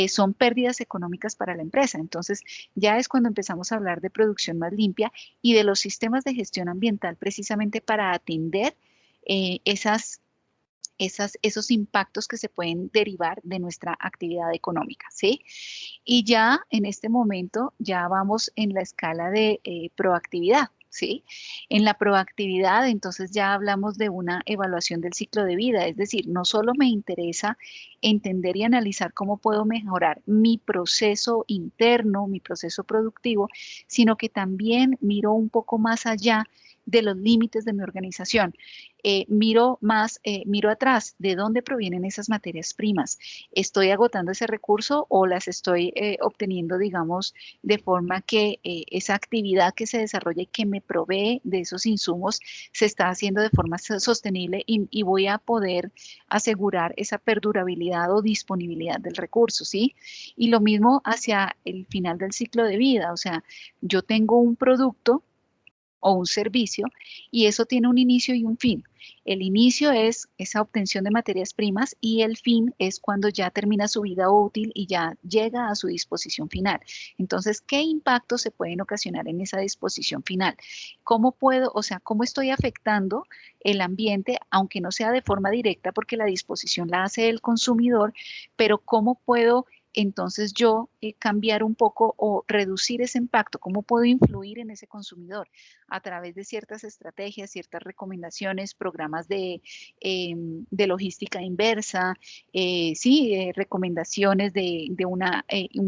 son pérdidas económicas para la empresa. Entonces, ya es cuando empezamos a hablar de producción más limpia y de los sistemas de gestión ambiental precisamente para atender esos impactos que se pueden derivar de nuestra actividad económica, ¿sí? Y ya en este momento ya vamos en la escala de proactividad. ¿sí? En la proactividad, entonces ya hablamos de una evaluación del ciclo de vida, es decir, no solo me interesa entender y analizar cómo puedo mejorar mi proceso interno, mi proceso productivo, sino que también miro un poco más allá de los límites de mi organización. Miro atrás, ¿de dónde provienen esas materias primas? ¿Estoy agotando ese recurso o las estoy obteniendo, digamos, de forma que esa actividad que se desarrolla y que me provee de esos insumos se está haciendo de forma sostenible y voy a poder asegurar esa perdurabilidad o disponibilidad del recurso, ¿sí? Y lo mismo hacia el final del ciclo de vida, o sea, yo tengo un producto o un servicio y eso tiene un inicio y un fin. El inicio es esa obtención de materias primas y el fin es cuando ya termina su vida útil y ya llega a su disposición final. Entonces, ¿qué impactos se pueden ocasionar en esa disposición final? ¿Cómo puedo, o sea, cómo estoy afectando el ambiente, aunque no sea de forma directa porque la disposición la hace el consumidor, pero cómo puedo entonces yo cambiar un poco o reducir ese impacto? ¿Cómo puedo influir en ese consumidor? A través de ciertas estrategias, ciertas recomendaciones, programas de logística inversa, sí, recomendaciones de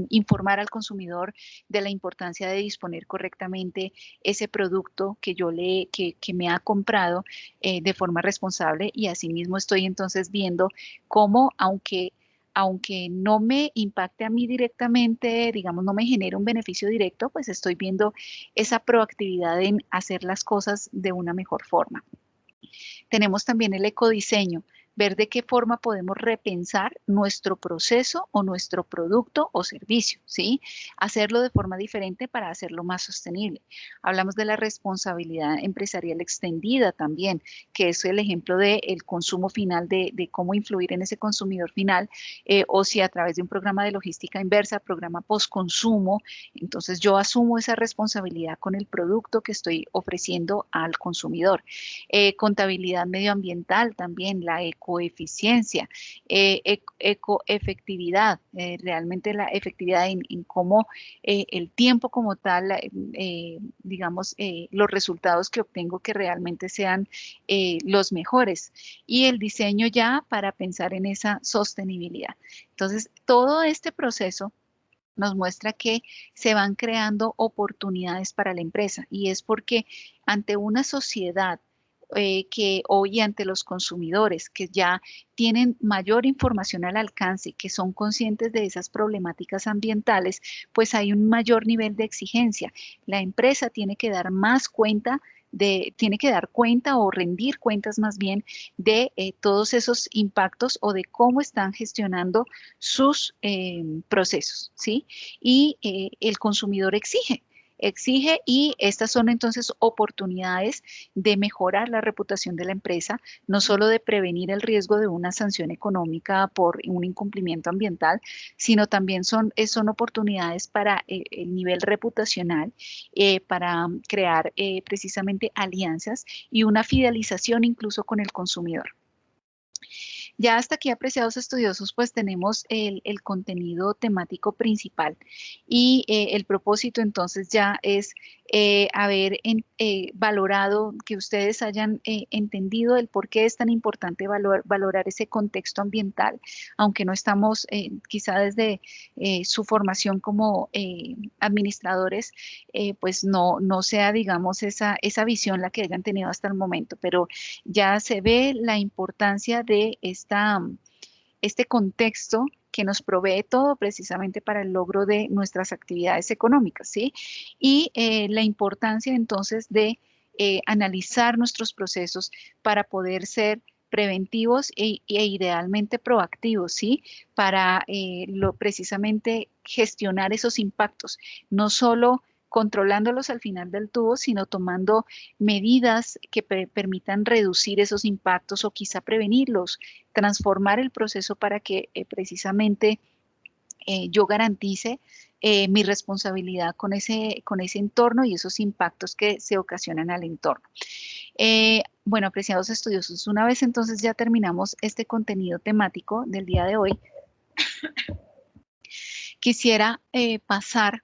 informar al consumidor de la importancia de disponer correctamente ese producto que me ha comprado de forma responsable y asimismo estoy entonces viendo cómo, aunque no me impacte a mí directamente, digamos, no me genere un beneficio directo, pues estoy viendo esa proactividad en hacer las cosas de una mejor forma. Tenemos también el ecodiseño, ver de qué forma podemos repensar nuestro proceso o nuestro producto o servicio, ¿sí? Hacerlo de forma diferente para hacerlo más sostenible. Hablamos de la responsabilidad empresarial extendida también, que es el ejemplo del consumo final, de cómo influir en ese consumidor final, o si a través de un programa de logística inversa, programa post-consumo, entonces yo asumo esa responsabilidad con el producto que estoy ofreciendo al consumidor. Contabilidad medioambiental también, la ecoeficiencia, ecoefectividad, realmente la efectividad en cómo el tiempo como tal, digamos, los resultados que obtengo que realmente sean los mejores. Y el diseño ya para pensar en esa sostenibilidad. Entonces, todo este proceso nos muestra que se van creando oportunidades para la empresa y es porque ante una sociedad que hoy ante los consumidores que ya tienen mayor información al alcance, que son conscientes de esas problemáticas ambientales, pues hay un mayor nivel de exigencia. La empresa tiene que dar más cuenta tiene que dar cuenta o rendir cuentas más bien de todos esos impactos o de cómo están gestionando sus procesos, ¿sí? Y el consumidor exige y estas son entonces oportunidades de mejorar la reputación de la empresa, no solo de prevenir el riesgo de una sanción económica por un incumplimiento ambiental, sino también son oportunidades para el nivel reputacional, para crear precisamente alianzas y una fidelización incluso con el consumidor. Ya hasta aquí, apreciados estudiosos, pues tenemos el contenido temático principal y el propósito entonces ya es haber valorado, que ustedes hayan entendido el por qué es tan importante valorar ese contexto ambiental, aunque no estamos quizá desde su formación como administradores, pues no sea, digamos, esa visión la que hayan tenido hasta el momento, pero ya se ve la importancia de este contexto que nos provee todo precisamente para el logro de nuestras actividades económicas, ¿sí? Y la importancia entonces de analizar nuestros procesos para poder ser preventivos e idealmente proactivos, ¿sí? Para precisamente gestionar esos impactos, no solo controlándolos al final del tubo, sino tomando medidas que permitan reducir esos impactos o quizá prevenirlos, transformar el proceso para que precisamente yo garantice mi responsabilidad con ese entorno y esos impactos que se ocasionan al entorno. Bueno, apreciados estudiosos, una vez entonces ya terminamos este contenido temático del día de hoy, quisiera pasar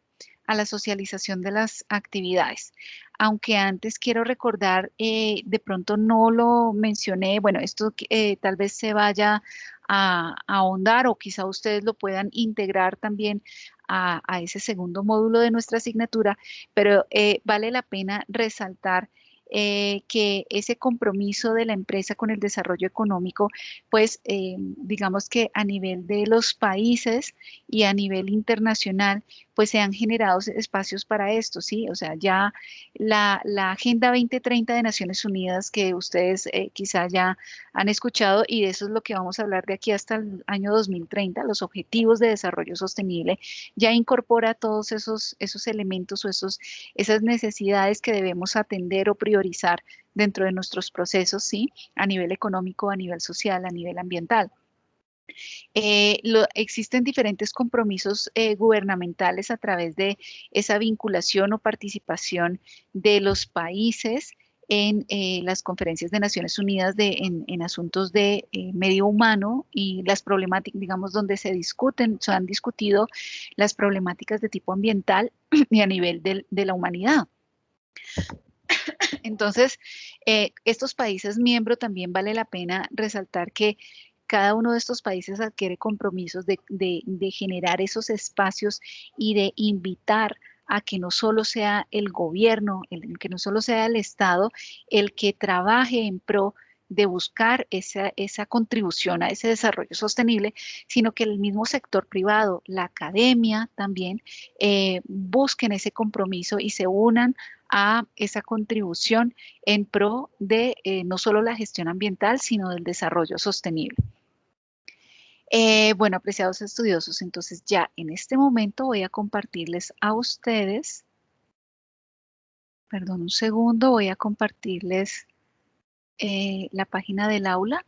a la socialización de las actividades. Aunque antes quiero recordar, de pronto no lo mencioné, bueno, esto tal vez se vaya a ahondar o quizá ustedes lo puedan integrar también a ese segundo módulo de nuestra asignatura, pero vale la pena resaltar que ese compromiso de la empresa con el desarrollo económico, pues digamos que a nivel de los países y a nivel internacional, pues se han generado espacios para esto, ¿sí? O sea, ya la Agenda 2030 de Naciones Unidas, que ustedes quizá ya han escuchado, y de eso es lo que vamos a hablar de aquí hasta el año 2030, los Objetivos de Desarrollo Sostenible, ya incorpora todos esos elementos o esas necesidades que debemos atender o priorizar dentro de nuestros procesos, ¿sí? A nivel económico, a nivel social, a nivel ambiental. Existen diferentes compromisos gubernamentales a través de esa vinculación o participación de los países en las conferencias de Naciones Unidas en asuntos de medio humano y las problemáticas, digamos, donde se han discutido las problemáticas de tipo ambiental y a nivel de la humanidad. Entonces, estos países miembros también vale la pena resaltar que cada uno de estos países adquiere compromisos de generar esos espacios y de invitar a que no solo sea el gobierno, que no solo sea el Estado el que trabaje en pro de buscar esa contribución a ese desarrollo sostenible, sino que el mismo sector privado, la academia también, busquen ese compromiso y se unan a esa contribución en pro de no solo la gestión ambiental, sino del desarrollo sostenible. Bueno, apreciados estudiosos, entonces ya en este momento voy a compartirles a ustedes, perdón un segundo, voy a compartirles la página del aula.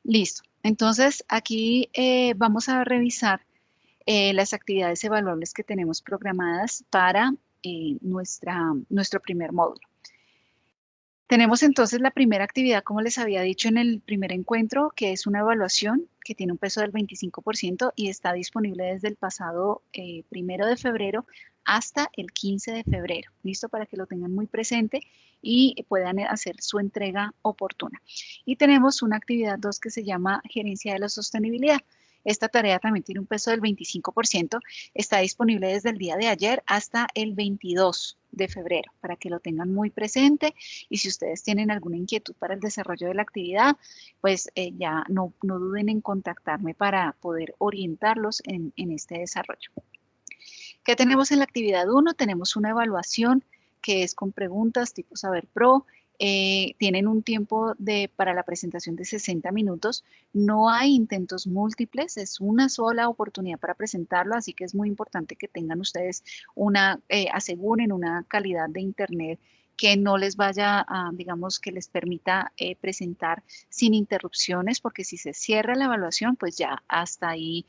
Listo. Entonces aquí vamos a revisar las actividades evaluables que tenemos programadas para nuestro primer módulo. Tenemos entonces la primera actividad, como les había dicho en el primer encuentro, que es una evaluación que tiene un peso del 25% y está disponible desde el pasado 1 de febrero hasta el 15 de febrero. ¿Listo? Para que lo tengan muy presente y puedan hacer su entrega oportuna. Y tenemos una actividad 2 que se llama Gerencia de la Sostenibilidad. Esta tarea también tiene un peso del 25%. Está disponible desde el día de ayer hasta el 22 de febrero, para que lo tengan muy presente. Y si ustedes tienen alguna inquietud para el desarrollo de la actividad, pues ya no duden en contactarme para poder orientarlos en este desarrollo. ¿Qué tenemos en la actividad 1? Tenemos una evaluación que es con preguntas tipo Saber Pro. Tienen un tiempo para la presentación de 60 minutos. No hay intentos múltiples, es una sola oportunidad para presentarlo, así que es muy importante que tengan ustedes aseguren una calidad de internet que no les vaya a, digamos, que les permita presentar sin interrupciones, porque si se cierra la evaluación, pues ya hasta ahí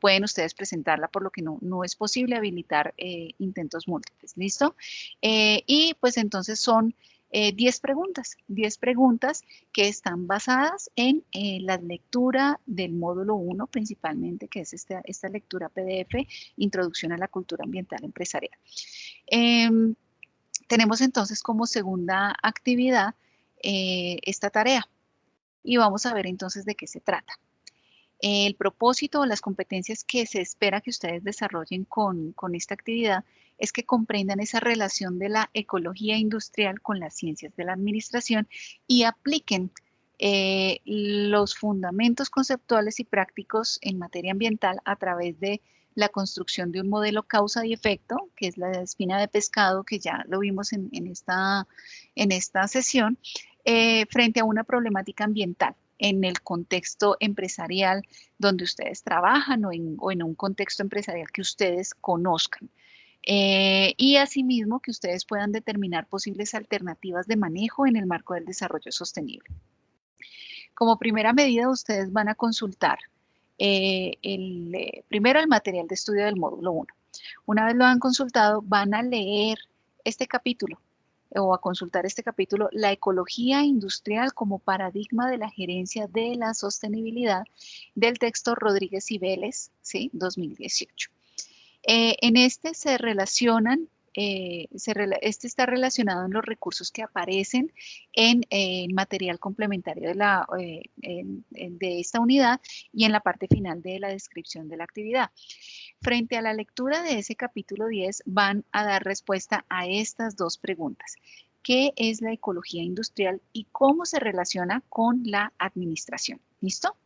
pueden ustedes presentarla, por lo que no es posible habilitar intentos múltiples. ¿Listo? Y pues entonces son 10 preguntas que están basadas en la lectura del módulo 1 principalmente, que es esta lectura PDF, Introducción a la Cultura Ambiental Empresarial. Tenemos entonces como segunda actividad esta tarea y vamos a ver entonces de qué se trata. El propósito o las competencias que se espera que ustedes desarrollen con esta actividad es que comprendan esa relación de la ecología industrial con las ciencias de la administración y apliquen los fundamentos conceptuales y prácticos en materia ambiental a través de la construcción de un modelo causa y efecto, que es la espina de pescado, que ya lo vimos en esta sesión, frente a una problemática ambiental en el contexto empresarial donde ustedes trabajan o en un contexto empresarial que ustedes conozcan. Y asimismo que ustedes puedan determinar posibles alternativas de manejo en el marco del desarrollo sostenible. Como primera medida, ustedes van a consultar primero el material de estudio del módulo 1. Una vez lo han consultado, van a leer este capítulo. o a consultar este capítulo, La ecología industrial como paradigma de la gerencia de la sostenibilidad, del texto Rodríguez y Vélez, ¿sí? 2018. En este se relacionan, este está relacionado en los recursos que aparecen en el material complementario de esta unidad y en la parte final de la descripción de la actividad. Frente a la lectura de ese capítulo 10, van a dar respuesta a estas dos preguntas. ¿Qué es la ecología industrial y cómo se relaciona con la administración? ¿Listo?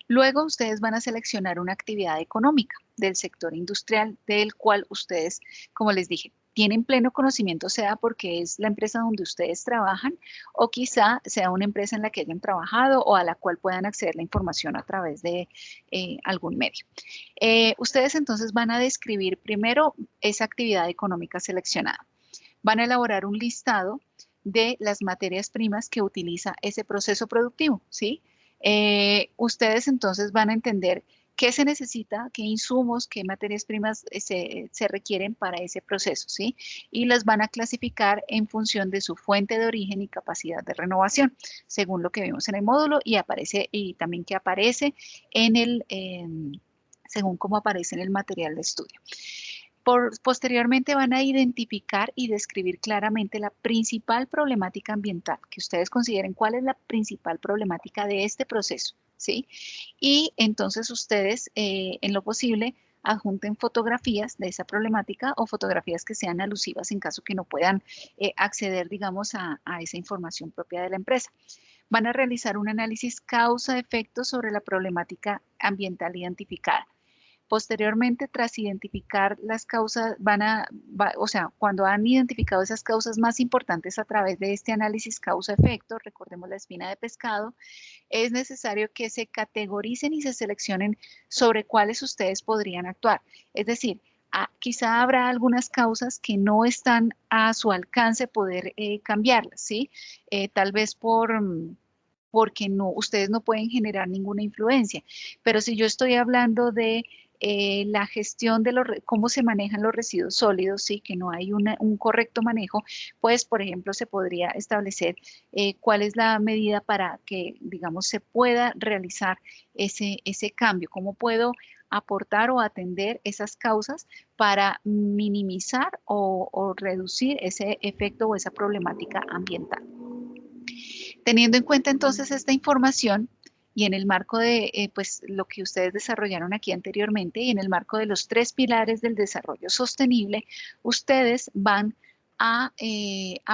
Luego ustedes van a seleccionar una actividad económica del sector industrial del cual ustedes, como les dije, tienen pleno conocimiento, sea porque es la empresa donde ustedes trabajan o quizá sea una empresa en la que hayan trabajado o a la cual puedan acceder la información a través de algún medio. Ustedes entonces van a describir primero esa actividad económica seleccionada. Van a elaborar un listado de las materias primas que utiliza ese proceso productivo, ¿sí? Ustedes entonces van a entender qué se necesita, qué insumos, qué materias primas se requieren para ese proceso, ¿sí? Y las van a clasificar en función de su fuente de origen y capacidad de renovación, según lo que vimos en el módulo y también que aparece en según cómo aparece en el material de estudio. Posteriormente van a identificar y describir claramente la principal problemática ambiental, que ustedes consideren cuál es la principal problemática de este proceso, ¿sí? Y entonces ustedes, en lo posible, adjunten fotografías de esa problemática o fotografías que sean alusivas en caso que no puedan acceder, digamos, a esa información propia de la empresa. Van a realizar un análisis causa-efecto sobre la problemática ambiental identificada. Posteriormente, tras identificar las causas, o sea, cuando han identificado esas causas más importantes a través de este análisis causa-efecto, recordemos la espina de pescado, es necesario que se categoricen y se seleccionen sobre cuáles ustedes podrían actuar. Es decir, quizá habrá algunas causas que no están a su alcance poder cambiarlas, ¿sí? Tal vez porque no, ustedes no pueden generar ninguna influencia. Pero si yo estoy hablando de la gestión de cómo se manejan los residuos sólidos, sí, que no hay un correcto manejo, pues, por ejemplo, se podría establecer cuál es la medida para que, digamos, se pueda realizar ese cambio, cómo puedo aportar o atender esas causas para minimizar o reducir ese efecto o esa problemática ambiental. Teniendo en cuenta entonces esta información y en el marco de pues, lo que ustedes desarrollaron aquí anteriormente y en el marco de los 3 pilares del desarrollo sostenible, ustedes van a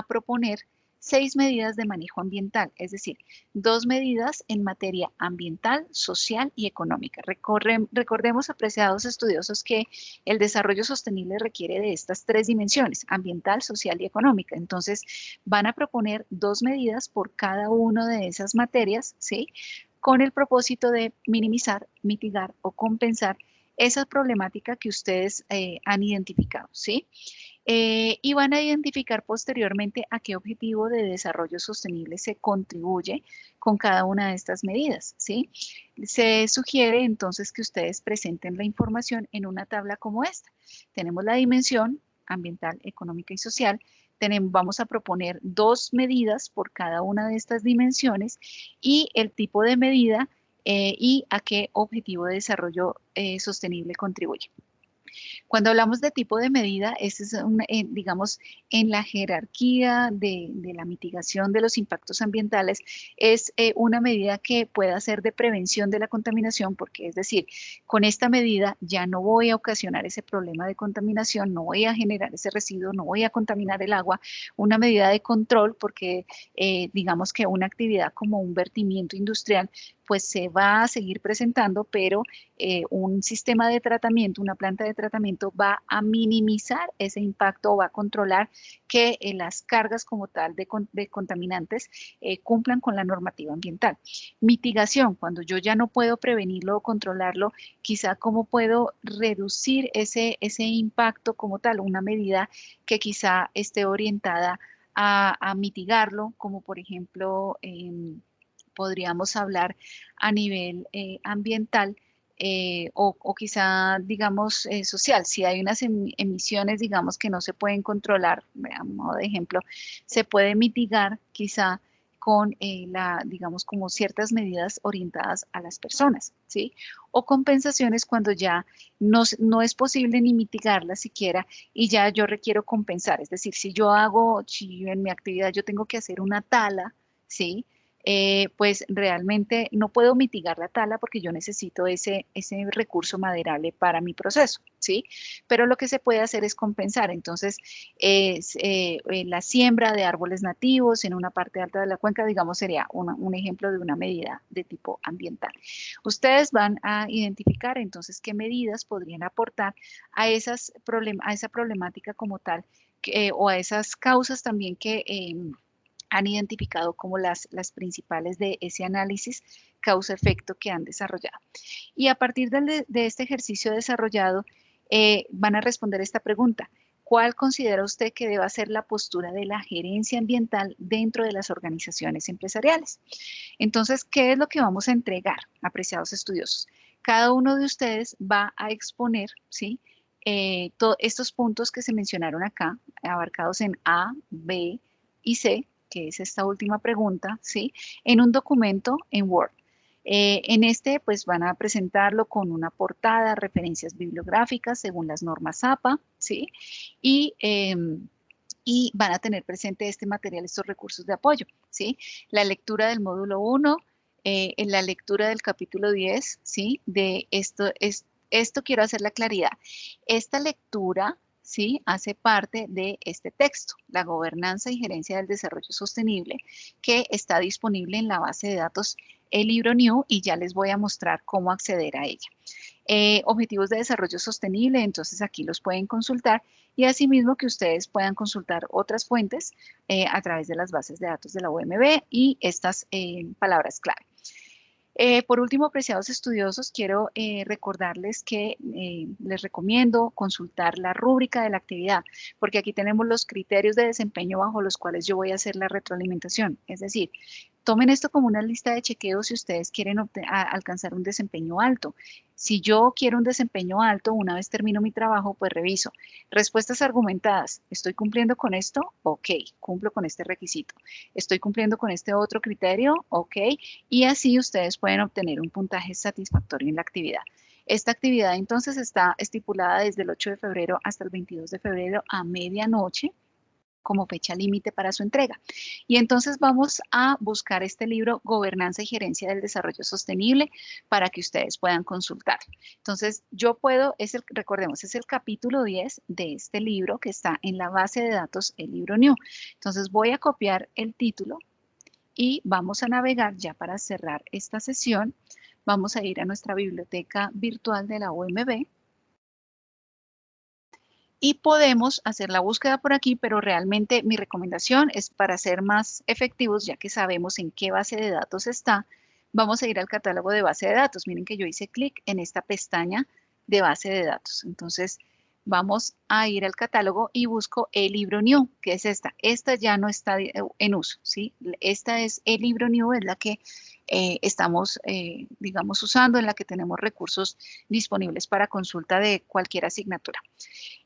proponer 6 medidas de manejo ambiental, es decir, 2 medidas en materia ambiental, social y económica. Recordemos, apreciados estudiosos, que el desarrollo sostenible requiere de estas 3 dimensiones, ambiental, social y económica. Entonces, van a proponer 2 medidas por cada una de esas materias, ¿sí? Con el propósito de minimizar, mitigar o compensar esa problemática que ustedes han identificado, ¿sí? Y van a identificar posteriormente a qué objetivo de desarrollo sostenible se contribuye con cada una de estas medidas, ¿sí? Se sugiere entonces que ustedes presenten la información en una tabla como esta. Tenemos la dimensión ambiental, económica y social. Vamos a proponer 2 medidas por cada una de estas dimensiones y el tipo de medida y a qué objetivo de desarrollo sostenible contribuye. Cuando hablamos de tipo de medida, este es digamos, en la jerarquía de la mitigación de los impactos ambientales, es una medida que pueda ser de prevención de la contaminación, porque es decir, con esta medida ya no voy a ocasionar ese problema de contaminación, no voy a generar ese residuo, no voy a contaminar el agua, una medida de control, porque digamos que una actividad como un vertimiento industrial, pues se va a seguir presentando, pero un sistema de tratamiento, una planta de tratamiento va a minimizar ese impacto o va a controlar que las cargas como tal de contaminantes cumplan con la normativa ambiental. Mitigación, cuando yo ya no puedo prevenirlo o controlarlo, quizá cómo puedo reducir ese impacto como tal, una medida que quizá esté orientada a mitigarlo, como por ejemplo podríamos hablar a nivel ambiental, o quizá, digamos, social. Si hay unas emisiones, digamos, que no se pueden controlar, a modo de ejemplo, se puede mitigar quizá con digamos, como ciertas medidas orientadas a las personas, ¿sí? O compensaciones cuando ya no es posible ni mitigarlas siquiera y ya yo requiero compensar. Es decir, si en mi actividad yo tengo que hacer una tala, ¿sí? Pues realmente no puedo mitigar la tala porque yo necesito ese recurso maderable para mi proceso, ¿sí? Pero lo que se puede hacer es compensar. Entonces, la siembra de árboles nativos en una parte alta de la cuenca, digamos, sería un ejemplo de una medida de tipo ambiental. Ustedes van a identificar entonces qué medidas podrían aportar a esa problemática como tal, o a esas causas también que han identificado como las principales de ese análisis causa-efecto que han desarrollado. Y a partir de este ejercicio desarrollado, van a responder esta pregunta. ¿Cuál considera usted que deba ser la postura de la gerencia ambiental dentro de las organizaciones empresariales? Entonces, ¿qué es lo que vamos a entregar, apreciados estudiosos? Cada uno de ustedes va a exponer, ¿sí? Estos puntos que se mencionaron acá, abarcados en A, B y C, que es esta última pregunta, ¿sí? En un documento en Word. En este, pues van a presentarlo con una portada, referencias bibliográficas según las normas APA, ¿sí? Y, y van a tener presente este material, estos recursos de apoyo, ¿sí? La lectura del módulo 1, en la lectura del capítulo 10, ¿sí? Esto quiero hacer la claridad. Esta lectura, ¿sí? Hace parte de este texto, la gobernanza y gerencia del desarrollo sostenible, que está disponible en la base de datos el libro New y ya les voy a mostrar cómo acceder a ella. Objetivos de desarrollo sostenible, entonces aquí los pueden consultar y asimismo que ustedes puedan consultar otras fuentes a través de las bases de datos de la OMB y estas palabras clave. Por último, apreciados estudiosos, quiero recordarles que les recomiendo consultar la rúbrica de la actividad, porque aquí tenemos los criterios de desempeño bajo los cuales yo voy a hacer la retroalimentación. Es decir, tomen esto como una lista de chequeos si ustedes quieren alcanzar un desempeño alto. Si yo quiero un desempeño alto, una vez termino mi trabajo, pues reviso. Respuestas argumentadas. ¿Estoy cumpliendo con esto? Ok, cumplo con este requisito. ¿Estoy cumpliendo con este otro criterio? Ok. Y así ustedes pueden obtener un puntaje satisfactorio en la actividad. Esta actividad entonces está estipulada desde el 8 de febrero hasta el 22 de febrero a medianoche como fecha límite para su entrega. Y entonces vamos a buscar este libro, Gobernanza y Gerencia del Desarrollo Sostenible, para que ustedes puedan consultar. Entonces, recordemos, es el capítulo 10 de este libro que está en la base de datos, el libro New. Entonces, voy a copiar el título y vamos a navegar ya para cerrar esta sesión. Vamos a ir a nuestra biblioteca virtual de la OMB y podemos hacer la búsqueda por aquí, pero realmente mi recomendación es para ser más efectivos, ya que sabemos en qué base de datos está, vamos a ir al catálogo de base de datos. Miren que yo hice clic en esta pestaña de base de datos. Entonces, vamos a ir al catálogo y busco el libro New, que es esta. Esta ya no está en uso, ¿sí? Esta es el libro New, es la que estamos, digamos, usando, en la que tenemos recursos disponibles para consulta de cualquier asignatura.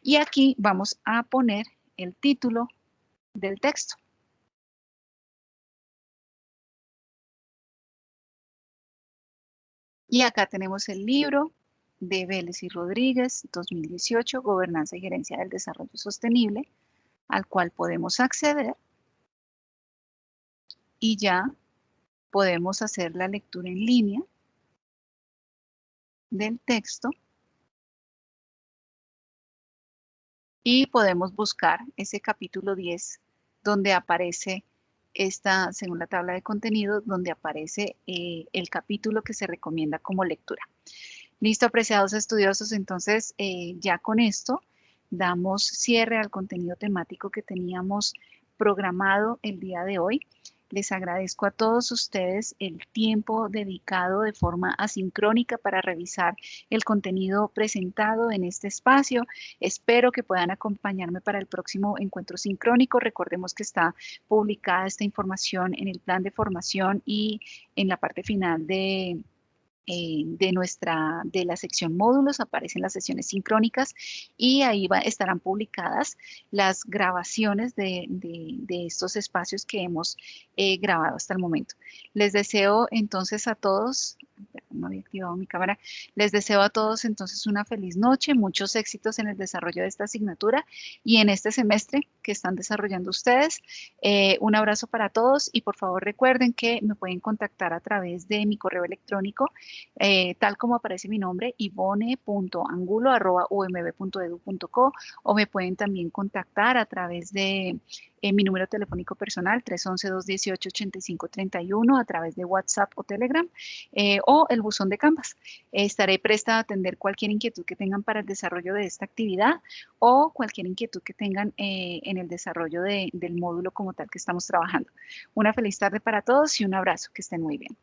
Y aquí vamos a poner el título del texto. Y acá tenemos el libro de Vélez y Rodríguez, 2018, Gobernanza y Gerencia del Desarrollo Sostenible, al cual podemos acceder y ya podemos hacer la lectura en línea del texto y podemos buscar ese capítulo 10 donde aparece según la tabla de contenido, donde aparece el capítulo que se recomienda como lectura. Listo, apreciados estudiosos, entonces ya con esto damos cierre al contenido temático que teníamos programado el día de hoy. Les agradezco a todos ustedes el tiempo dedicado de forma asincrónica para revisar el contenido presentado en este espacio. Espero que puedan acompañarme para el próximo encuentro sincrónico. Recordemos que está publicada esta información en el plan de formación y en la parte final de la sección módulos, aparecen las sesiones sincrónicas y ahí estarán publicadas las grabaciones de estos espacios que hemos grabado hasta el momento. Les deseo entonces a todos, no había activado mi cámara, les deseo a todos entonces una feliz noche, muchos éxitos en el desarrollo de esta asignatura y en este semestre que están desarrollando ustedes. Un abrazo para todos y por favor recuerden que me pueden contactar a través de mi correo electrónico tal como aparece mi nombre, ivone.angulo@umb.edu.co, o me pueden también contactar a través de mi número telefónico personal 311-218-8531 a través de WhatsApp o Telegram o el buzón de Canvas. Estaré presta a atender cualquier inquietud que tengan para el desarrollo de esta actividad o cualquier inquietud que tengan en el desarrollo del módulo como tal que estamos trabajando. Una feliz tarde para todos y un abrazo. Que estén muy bien.